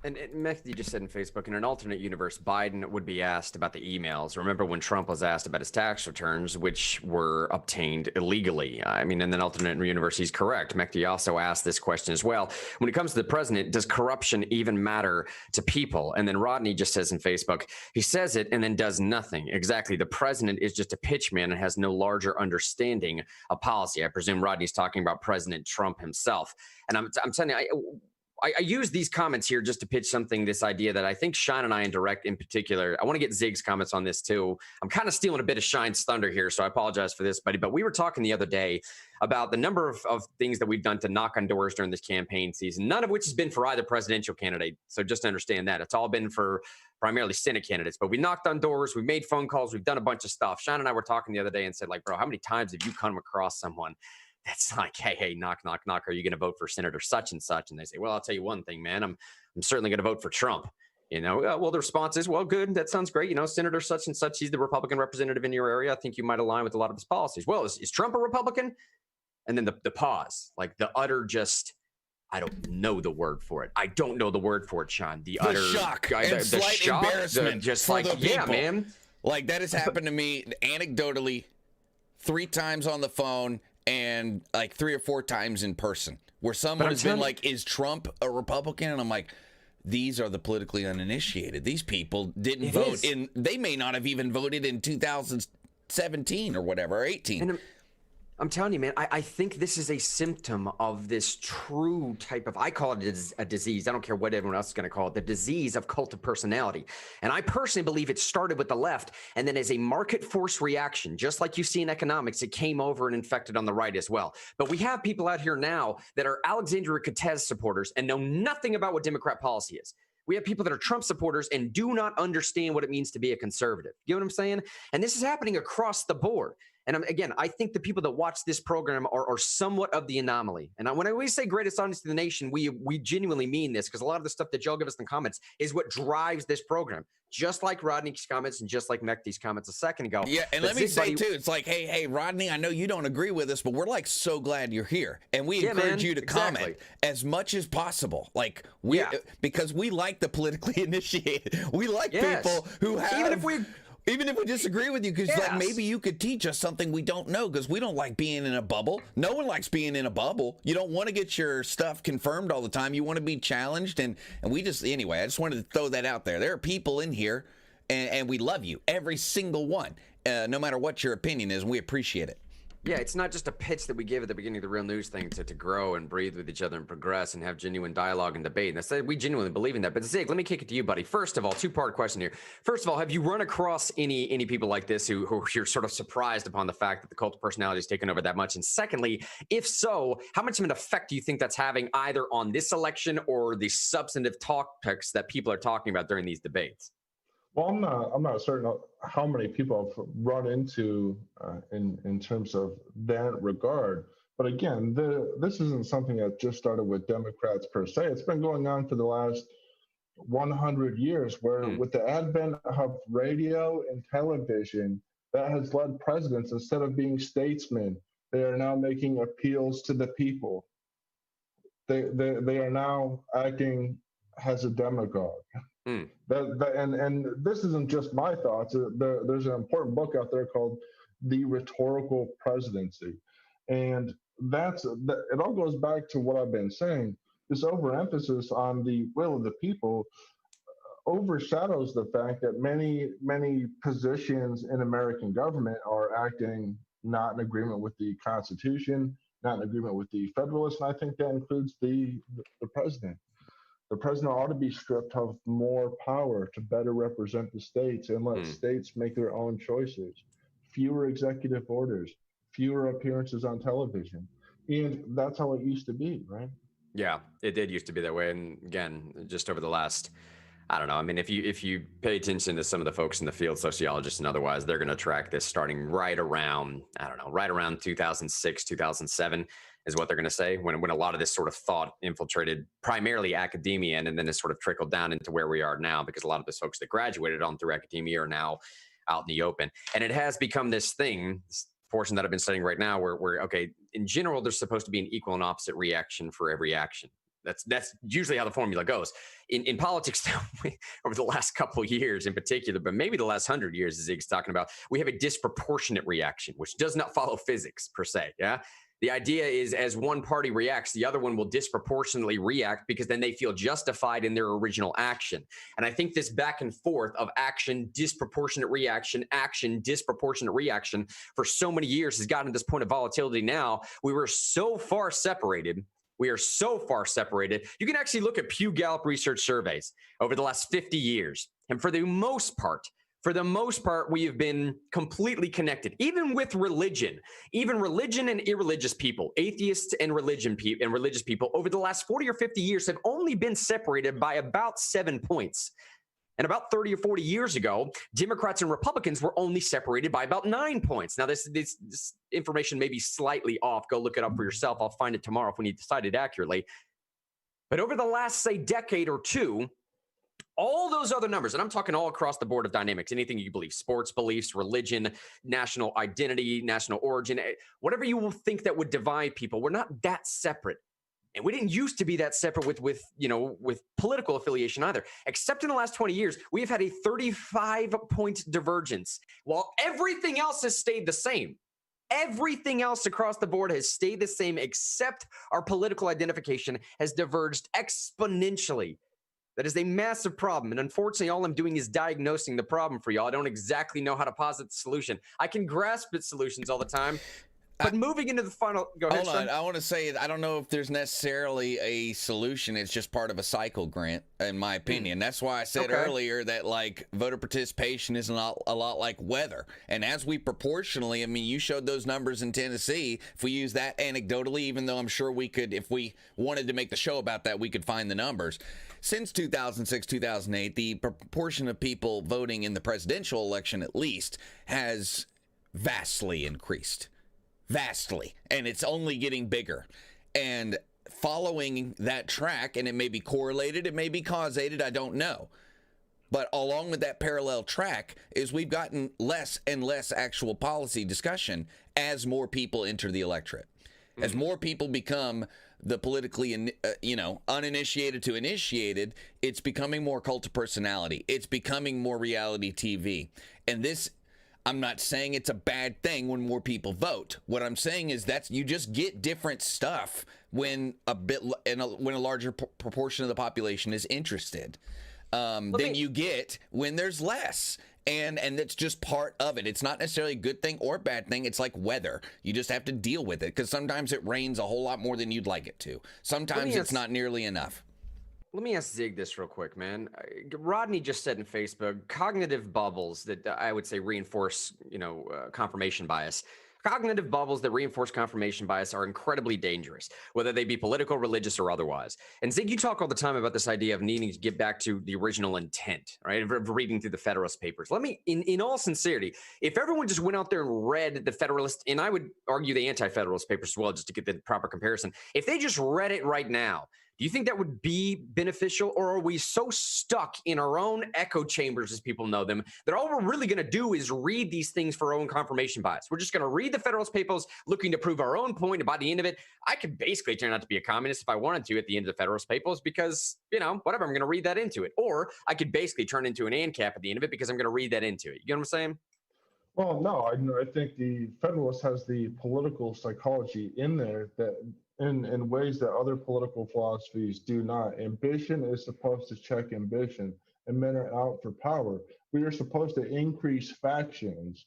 And Mehdi just said in Facebook, in an alternate universe, Biden would be asked about the emails. Remember when Trump was asked about his tax returns, which were obtained illegally? I mean, in an alternate universe, he's correct. Mehdi also asked this question as well. When it comes to the president, does corruption even matter to people? And then Rodney just says in Facebook, he says it and then does nothing. Exactly. The president is just a pitchman and has no larger understanding of policy. I presume Rodney's talking about President Trump himself. And I'm telling you, I use these comments here just to pitch something, this idea that I think Shine and I in direct in particular, I want to get Zig's comments on this too. I'm kind of stealing a bit of Shine's thunder here, so I apologize for this, buddy. But we were talking the other day about the number of things that we've done to knock on doors during this campaign season, none of which has been for either presidential candidate. So just understand that. It's all been for primarily Senate candidates. But we knocked on doors, we made phone calls, we've done a bunch of stuff. Shine and I were talking the other day and said, like, bro, how many times have you come across someone that's like, hey, knock, knock, knock. Are you going to vote for Senator such and such? And they say, well, I'll tell you one thing, man. I'm certainly going to vote for Trump. Well, the response is, well, good. That sounds great. Senator such and such, he's the Republican representative in your area. I think you might align with a lot of his policies. Well, is Trump a Republican? And then the pause, like the utter just, I don't know the word for it. I don't know the word for it, Sean. The utter shock and slight shock, embarrassment just for like, the people. Yeah, man. Like that has happened to me anecdotally 3 times on the phone and like 3 or 4 times in person, where someone has been like, is Trump a Republican? And I'm like, these are the politically uninitiated. These people didn't vote they may not have even voted in 2017 or whatever, or 18. And I'm telling you, man, I think this is a symptom of this true type of, I call it a disease. I don't care what everyone else is going to call it, the disease of cult of personality. And I personally believe it started with the left, and then as a market force reaction, just like you see in economics, it came over and infected on the right as well. But we have people out here now that are Alexandria Cortez supporters and know nothing about what Democrat policy is. We have people that are Trump supporters and do not understand what it means to be a conservative. You know what I'm saying? And this is happening across the board. And again, I think the people that watch this program are somewhat of the anomaly. And when we say greatest audience in the nation, we genuinely mean this, because a lot of the stuff that y'all give us in the comments is what drives this program. Just like Rodney's comments and just like Mekti's comments a second ago. Yeah, and let me say, too, it's like, hey, Rodney, I know you don't agree with us, but we're, like, so glad you're here. And we encourage you to comment as much as possible. Like, because we like the politically initiated. We like people who have... Even if we disagree with you, because like maybe you could teach us something we don't know, because we don't like being in a bubble. No one likes being in a bubble. You don't want to get your stuff confirmed all the time. You want to be challenged. And we just, anyway, I just wanted to throw that out there. There are people in here, and we love you, every single one, no matter what your opinion is, and we appreciate it. Yeah, it's not just a pitch that we give at the beginning of the Real News thing to grow and breathe with each other and progress and have genuine dialogue and debate. And we genuinely believe in that. But Zig, let me kick it to you, buddy. First of all, two-part question here. First of all, have you run across any people like this who you're sort of surprised upon the fact that the cult of personality has taken over that much? And secondly, if so, how much of an effect do you think that's having either on this election or the substantive topics that people are talking about during these debates? Well, I'm not certain how many people have run into in terms of that regard. But again, this isn't something that just started with Democrats per se. It's been going on for the last 100 years, where with the advent of radio and television, that has led presidents, instead of being statesmen, they are now making appeals to the people. They are now acting as a demagogue. And this isn't just my thoughts. There's an important book out there called The Rhetorical Presidency. And it all goes back to what I've been saying. This overemphasis on the will of the people overshadows the fact that many positions in American government are acting not in agreement with the Constitution, not in agreement with the Federalists, and I think that includes the president. The president ought to be stripped of more power to better represent the states and let states make their own choices. Fewer executive orders, fewer appearances on television. And that's how it used to be, right? Yeah, it did used to be that way. And again, just over the last, I don't know. I mean, if you pay attention to some of the folks in the field, sociologists and otherwise, they're going to track this starting right around 2006, 2007. Is what they're going to say when a lot of this sort of thought infiltrated primarily academia, and then it sort of trickled down into where we are now, because a lot of those folks that graduated on through academia are now out in the open. And it has become this thing, this portion that I've been studying right now, where okay, in general, there's supposed to be an equal and opposite reaction for every action. That's usually how the formula goes. In politics, over the last couple of years in particular, but maybe the last 100 years, as Zig's talking about, we have a disproportionate reaction, which does not follow physics per se, yeah? The idea is as one party reacts, the other one will disproportionately react, because then they feel justified in their original action. And I think this back and forth of action, disproportionate reaction, action, disproportionate reaction for so many years has gotten to this point of volatility now. We were so far separated. We are so far separated. You can actually look at Pew Gallup research surveys over the last 50 years. And for the most part, we have been completely connected, even with religion, and irreligious people, atheists and religious people over the last 40 or 50 years have only been separated by about 7 points. And about 30 or 40 years ago, Democrats and Republicans were only separated by about 9 points. Now, this information may be slightly off. Go look it up for yourself. I'll find it tomorrow if we need to cite it accurately. But over the last, say, decade or two, all those other numbers, and I'm talking all across the board of dynamics, anything you believe, sports beliefs, religion, national identity, national origin, whatever you will think that would divide people, we're not that separate. And we didn't used to be that separate with political affiliation either. Except in the last 20 years, we have had a 35-point divergence, while everything else has stayed the same. Everything else across the board has stayed the same, except our political identification has diverged exponentially. That is a massive problem. And unfortunately, all I'm doing is diagnosing the problem for y'all. I don't exactly know how to posit the solution. I can grasp its solutions all the time. But moving into the final, go ahead. Hold on, I want to say I don't know if there's necessarily a solution. It's just part of a cycle, Grant, in my opinion. That's why I said earlier that like voter participation is a lot like weather. And as we proportionally, I mean, you showed those numbers in Tennessee. If we use that anecdotally, even though I'm sure we could, if we wanted to make the show about that, we could find the numbers. Since 2006, 2008, the proportion of people voting in the presidential election, at least, has vastly increased. Vastly. And it's only getting bigger. And following that track, and it may be correlated, it may be causated, I don't know. But along with that parallel track is we've gotten less and less actual policy discussion as more people enter the electorate. As more people become the politically, uninitiated to initiated, it's becoming more cult of personality. It's becoming more reality TV. And this, I'm not saying it's a bad thing when more people vote. What I'm saying is that you just get different stuff when when a larger proportion of the population is interested than you get when there's less. And that's just part of it. It's not necessarily a good thing or a bad thing. It's like weather. You just have to deal with it because sometimes it rains a whole lot more than you'd like it to. Sometimes it's not nearly enough. Let me ask Zig this real quick, man. Rodney just said in Facebook, cognitive bubbles that I would say reinforce, confirmation bias. Cognitive bubbles that reinforce confirmation bias are incredibly dangerous, whether they be political, religious, or otherwise. And Zig, you talk all the time about this idea of needing to get back to the original intent, right? Of reading through the Federalist Papers. Let me, in all sincerity, if everyone just went out there and read the Federalist, and I would argue the Anti-Federalist Papers as well, just to get the proper comparison, if they just read it right now, do you think that would be beneficial, or are we so stuck in our own echo chambers, as people know them, that all we're really going to do is read these things for our own confirmation bias? We're just going to read the Federalist Papers looking to prove our own point, and by the end of it, I could basically turn out to be a communist if I wanted to at the end of the Federalist Papers because, whatever, I'm going to read that into it. Or I could basically turn into an ANCAP at the end of it because I'm going to read that into it. You get what I'm saying? Well, no, I think the Federalist has the political psychology in there that in ways that other political philosophies do not. Ambition is supposed to check ambition, and men are out for power. We are supposed to increase factions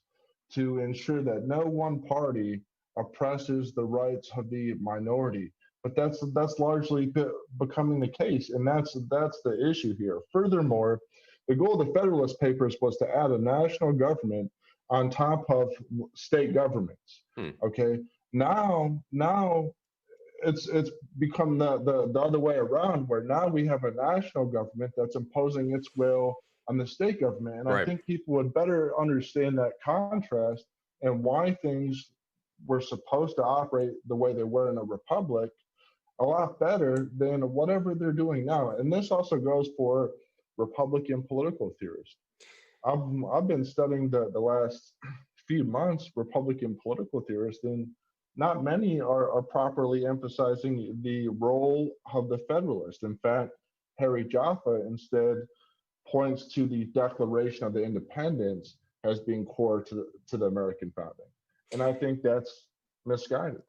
to ensure that no one party oppresses the rights of the minority. But that's largely becoming the case, and that's the issue here. Furthermore, the goal of the Federalist Papers was to add a national government on top of state governments. Okay, now it's become the other way around, where now we have a national government that's imposing its will on the state government. And I think people would better understand that contrast and why things were supposed to operate the way they were in a republic a lot better than whatever they're doing now. And this also goes for Republican political theorists. I've been studying the last few months Republican political theorists, and not many are properly emphasizing the role of the Federalist. In fact, Harry Jaffa instead points to the Declaration of the Independence as being core to the American founding. And I think that's misguided.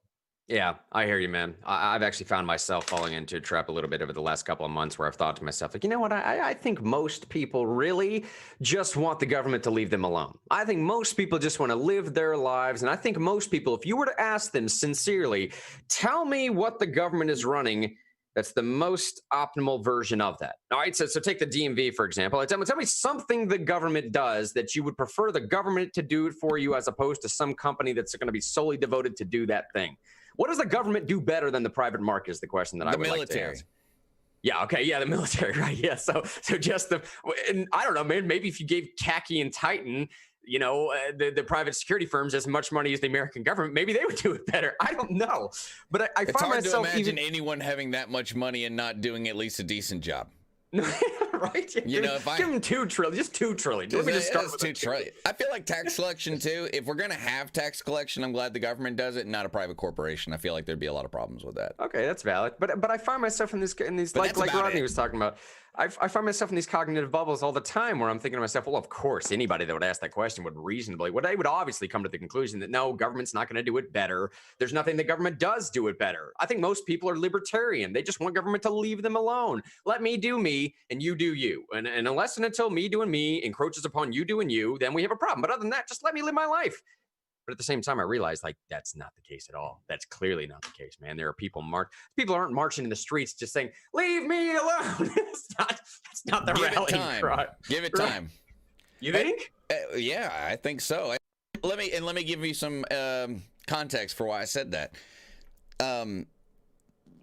Yeah, I hear you, man. I've actually found myself falling into a trap a little bit over the last couple of months where I've thought to myself, like, you know what? I think most people really just want the government to leave them alone. I think most people just want to live their lives. And I think most people, if you were to ask them sincerely, tell me what the government is running, that's the most optimal version of that. All right, so take the DMV, for example. Tell me something the government does that you would prefer the government to do it for you as opposed to some company that's going to be solely devoted to do that thing. What does the government do better than the private market is the question that I would like to ask. Yeah, okay, yeah, the military, right? Yeah, so just and I don't know, man, maybe if you gave Khaki and Titan, the private security firms as much money as the American government, maybe they would do it better. I don't know. But I find myself to imagine anyone having that much money and not doing at least a decent job. Right? You know, if give them $2 trillion, just $2 trillion. Let me just start with $2 trillion. I feel like tax collection too. If we're gonna have tax collection, I'm glad the government does it, not a private corporation. I feel like there'd be a lot of problems with that. Okay, that's valid. But I find myself in these like Rodney was talking about. I find myself in these cognitive bubbles all the time where I'm thinking to myself, well, of course, anybody that would ask that question would they would obviously come to the conclusion that no, government's not going to do it better. There's nothing the government does do it better. I think most people are libertarian. They just want government to leave them alone. Let me do me and you do you. And unless and until me doing me encroaches upon you doing you, then we have a problem. But other than that, just let me live my life. But at the same time, I realized like that's not the case at all. That's clearly not the case, man. There are people aren't marching in the streets just saying, "Leave me alone." That's not the rallying cry. Give it time. You think? Yeah, I think so. Let me give you some context for why I said that. The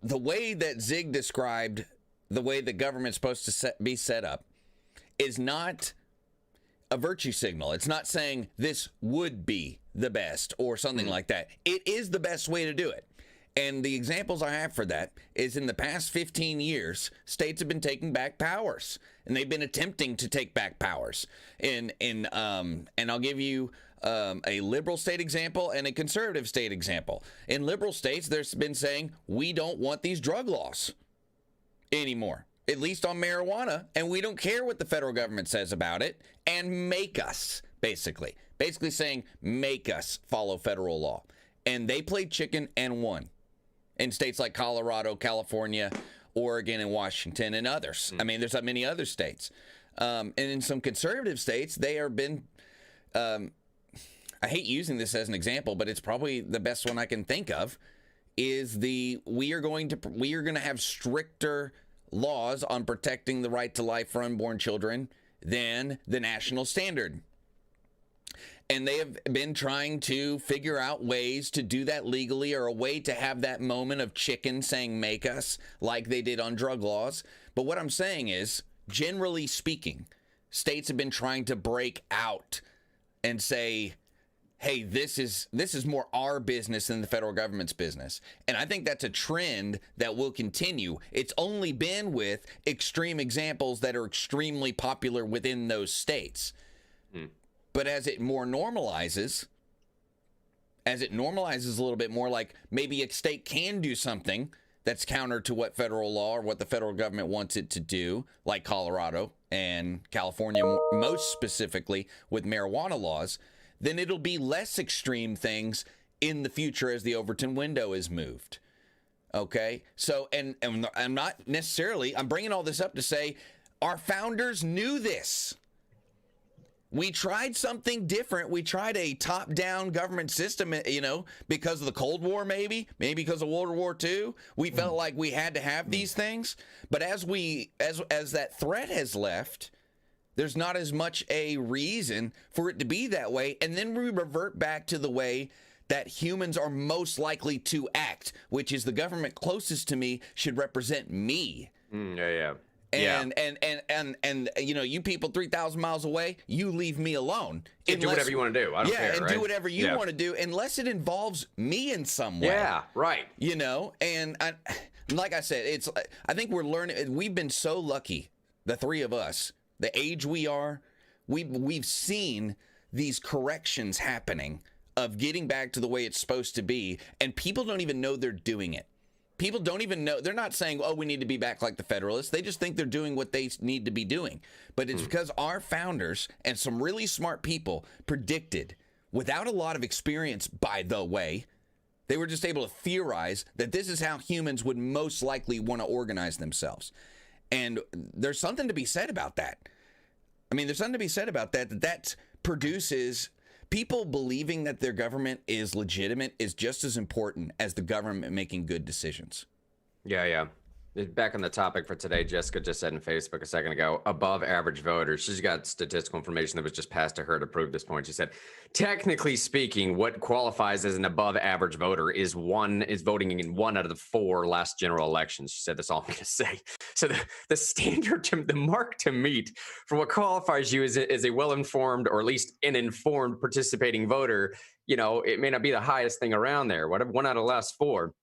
way that Zig described the way the government's supposed to be set up is not a virtue signal. It's not saying this would be the best or something like that. It is the best way to do it. And the examples I have for that is in the past 15 years, states have been taking back powers, and they've been attempting to take back powers. And I'll give you a liberal state example and a conservative state example. In liberal states, there's been saying we don't want these drug laws anymore, at least on marijuana, and we don't care what the federal government says about it, and make us, basically saying make us follow federal law. And they played chicken and won in states like Colorado, California, Oregon, and Washington, and others. I mean, there's not many other states. And in some conservative states, they have been, I hate using this as an example, but it's probably the best one I can think of, is we are going to have stricter laws on protecting the right to life for unborn children than the national standard. And they have been trying to figure out ways to do that legally, or a way to have that moment of chicken saying make us, like they did on drug laws. But what I'm saying is, generally speaking, states have been trying to break out and say, hey, this is more our business than the federal government's business. And I think that's a trend that will continue. It's only been with extreme examples that are extremely popular within those states. But as it normalizes a little bit more, like maybe a state can do something that's counter to what federal law or what the federal government wants it to do, like Colorado and California, most specifically with marijuana laws, then it'll be less extreme things in the future as the Overton window is moved. Okay? So, and I'm not necessarily, I'm bringing all this up to say our founders knew this. We tried something different. We tried a top-down government system, because of the Cold War, maybe because of World War II. We felt like we had to have these things. But as that threat has left, there's not as much a reason for it to be that way. And then we revert back to the way that humans are most likely to act, which is the government closest to me should represent me. Yeah. And you people 3,000 miles away, you leave me alone. Do whatever you want to do. I don't care. And right? do whatever you want to do, unless it involves me in some way. Yeah, right. And like I said, I think we're learning. We've been so lucky, the three of us, the age we are, we've seen these corrections happening of getting back to the way it's supposed to be, and people don't even know they're doing it. People don't even know. They're not saying, oh, we need to be back like the Federalists. They just think they're doing what they need to be doing. But it's because our founders and some really smart people predicted, without a lot of experience, by the way, they were just able to theorize that this is how humans would most likely want to organize themselves. And there's something to be said about that. I mean, there's something to be said about that produces people believing that their government is legitimate is just as important as the government making good decisions. Yeah. Back on the topic for today, Jessica just said in Facebook a second ago, above average voters. She's got statistical information that was just passed to her to prove this point. She said, technically speaking, what qualifies as an above average voter is voting in 1 out of the 4 last general elections. She said, that's all I'm going to say. So the standard, the mark to meet for what qualifies you as a well-informed, or at least an informed participating voter, it may not be the highest thing around there. 1 out of the last 4.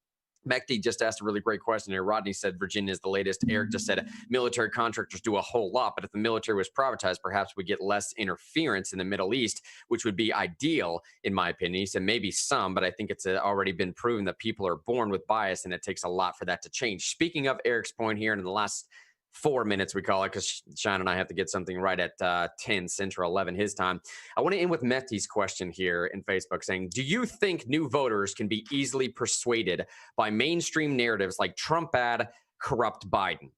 Mekti just asked a really great question here. Rodney said Virginia is the latest. Eric just said military contractors do a whole lot, but if the military was privatized, perhaps we get less interference in the Middle East, which would be ideal, in my opinion. He said maybe some, but I think it's already been proven that people are born with bias, and it takes a lot for that to change. Speaking of Eric's point here, in the last 4 minutes, we call it, because Sean and I have to get something right at 10 Central, 11 his time. I want to end with Mehdi's question here in Facebook saying, do you think new voters can be easily persuaded by mainstream narratives like Trump bad, corrupt Biden?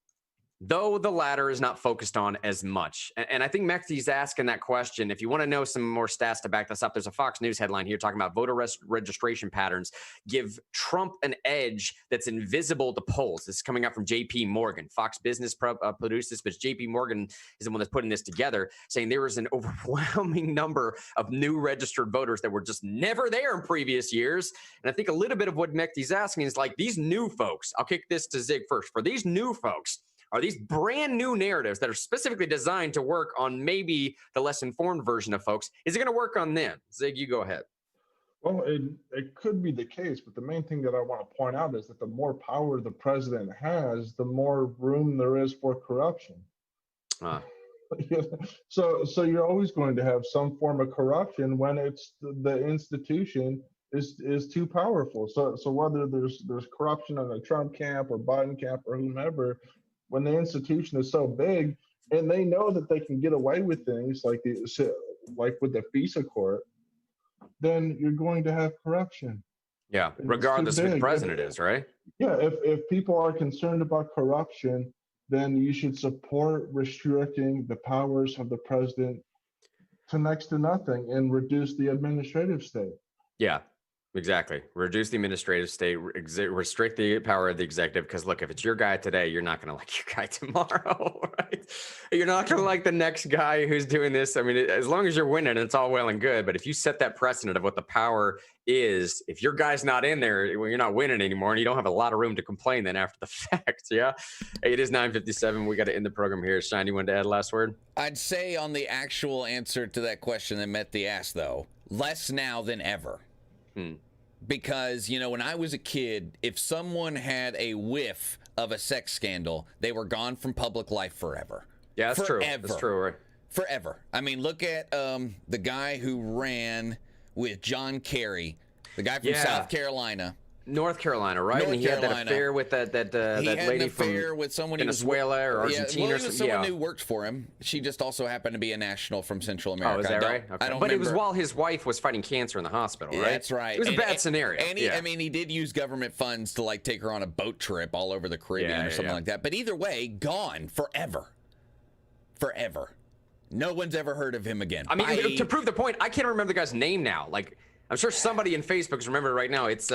Though the latter is not focused on as much. And I think Mehdi's asking that question. If you want to know some more stats to back this up, there's a Fox News headline here talking about voter registration patterns give Trump an edge that's invisible to polls. This is coming out from J.P. Morgan. Fox Business produced this, but J.P. Morgan is the one that's putting this together, saying there was an overwhelming number of new registered voters that were just never there in previous years. And I think a little bit of what Mehdi's asking is like these new folks. I'll kick this to Zig first. For these new folks, are these brand new narratives that are specifically designed to work on maybe the less informed version of folks? Is it going to work on them? Zig, you go ahead. Well, it could be the case, but the main thing that I want to point out is that the more power the president has, the more room there is for corruption. So you're always going to have some form of corruption when it's the institution is too powerful. So whether there's corruption in the Trump camp or Biden camp or whomever, when the institution is so big and they know that they can get away with things like with the FISA court, then you're going to have corruption. Yeah, regardless of who the president is, right? Yeah, if people are concerned about corruption, then you should support restricting the powers of the president to next to nothing and reduce the administrative state. Yeah. Exactly. Reduce the administrative state, restrict the power of the executive. Because look, if it's your guy today, you're not going to like your guy tomorrow, right? You're not going to like the next guy who's doing this. I mean, as long as you're winning, it's all well and good. But if you set that precedent of what the power is, if your guy's not in there, well, you're not winning anymore, and you don't have a lot of room to complain then after the fact. Yeah. Hey, it is 9:57. We got to end the program here. Shine, you wanted to add last word? I'd say on the actual answer to that question that Mehdi asked, though, less now than ever. Because, when I was a kid, if someone had a whiff of a sex scandal, they were gone from public life forever. Yeah, that's true. That's true, right? Forever. I mean, look at the guy who ran with John Kerry, the guy from South Carolina. North Carolina, right? And he had that affair with that lady from with someone Venezuela or Argentina. Well, someone who worked for him. She just also happened to be a national from Central America. Oh, is that right? Okay. But it was while his wife was fighting cancer in the hospital, right? That's right. It was a bad scenario. And he did use government funds to take her on a boat trip all over the Caribbean or something like that. But either way, gone forever. Forever. No one's ever heard of him again. I mean, to prove the point, I can't remember the guy's name now. Like, I'm sure somebody in Facebook's remembered right now. It's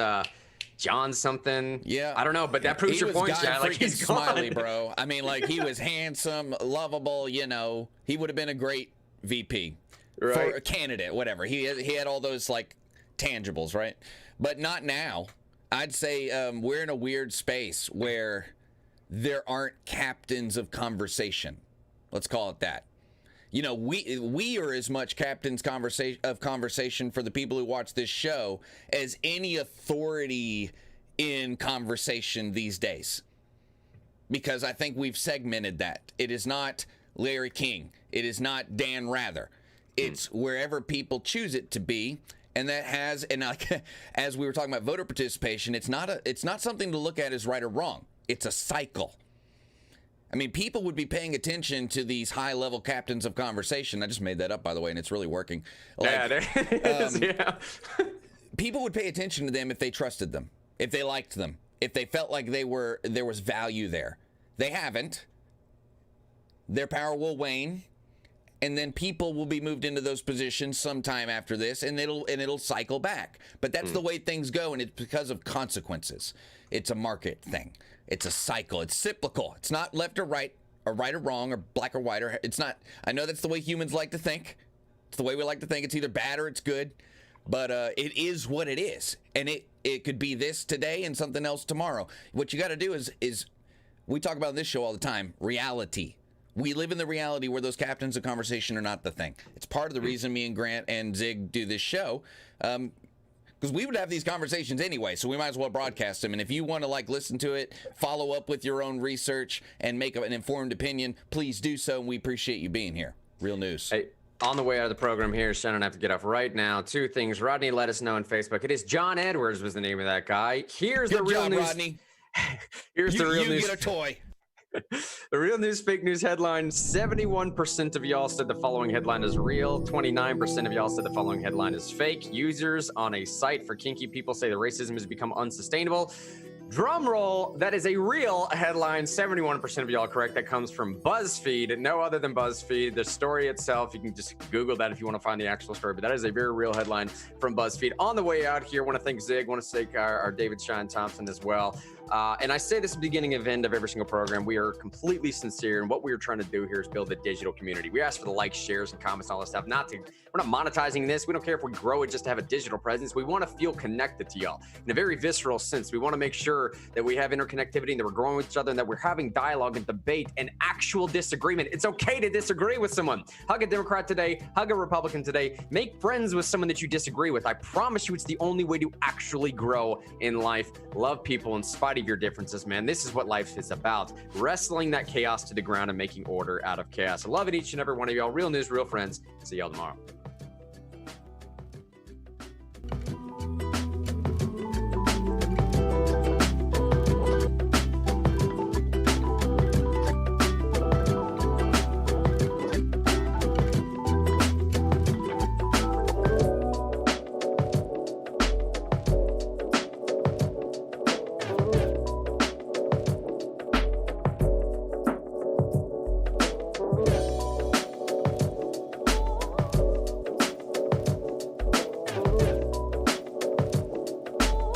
John something. Yeah. I don't know, but that proves your point, John. Like, he's Smiley, bro. I mean, he was handsome, lovable, He would have been a great VP. Right. For a candidate, whatever. He had all those, tangibles, right? But not now. I'd say we're in a weird space where there aren't captains of conversation. Let's call it that. We are as much captains of conversation for the people who watch this show as any authority in conversation these days. Because I think we've segmented that. It is not Larry King. It is not Dan Rather. It's wherever people choose it to be. And that has, as we were talking about voter participation, it's not something to look at as right or wrong. It's a cycle. I mean, people would be paying attention to these high-level captains of conversation. I just made that up, by the way, and it's really working. There it is, yeah. People would pay attention to them if they trusted them, if they liked them, if they felt like there was value there. They haven't. Their power will wane, and then people will be moved into those positions sometime after this, and it'll cycle back. But that's the way things go, and it's because of consequences. It's a market thing. It's a cycle. It's cyclical. It's not left or right or wrong or black or white. It's not. I know that's the way humans like to think. It's the way we like to think. It's either bad or it's good. But it is what it is. And it could be this today and something else tomorrow. What you got to do is we talk about this show all the time, reality. We live in the reality where those captains of conversation are not the thing. It's part of the reason me and Grant and Zig do this show. because we would have these conversations anyway, so we might as well broadcast them. And if you want to like listen to it, follow up with your own research, and make an informed opinion, please do so. And we appreciate you being here. Real news. Hey, on the way out of the program here, Shannon, I have to get off right now. Two things. Rodney, let us know on Facebook. It is John Edwards was the name of that guy. Here's the real news. Rodney. Here's the real news. You get a toy. The real news, fake news headline. 71% of y'all said the following headline is real. 29% of y'all said the following headline is fake. Users on a site for kinky people say the racism has become unsustainable. Drum roll, that is a real headline. 71% of y'all correct. That comes from BuzzFeed, no other than BuzzFeed. The story itself, you can just Google that if you want to find the actual story, but that is a very real headline from BuzzFeed. On the way out here, I want to thank Zig, want to thank our David Shine Thompson as well. And I say this at the beginning and end of every single program. We are completely sincere, and what we are trying to do here is build a digital community. We ask for the likes, shares, and comments, and all that stuff. We're not monetizing this. We don't care if we grow it just to have a digital presence. We want to feel connected to y'all in a very visceral sense. We want to make sure that we have interconnectivity and that we're growing with each other and that we're having dialogue and debate and actual disagreement. It's okay to disagree with someone. Hug a Democrat today, hug a Republican today, make friends with someone that you disagree with. I promise you it's the only way to actually grow in life. Love people in spite of your differences, man. This is what life is about. Wrestling that chaos to the ground and making order out of chaos. I love it, each and every one of y'all. Real news, real friends. See y'all tomorrow.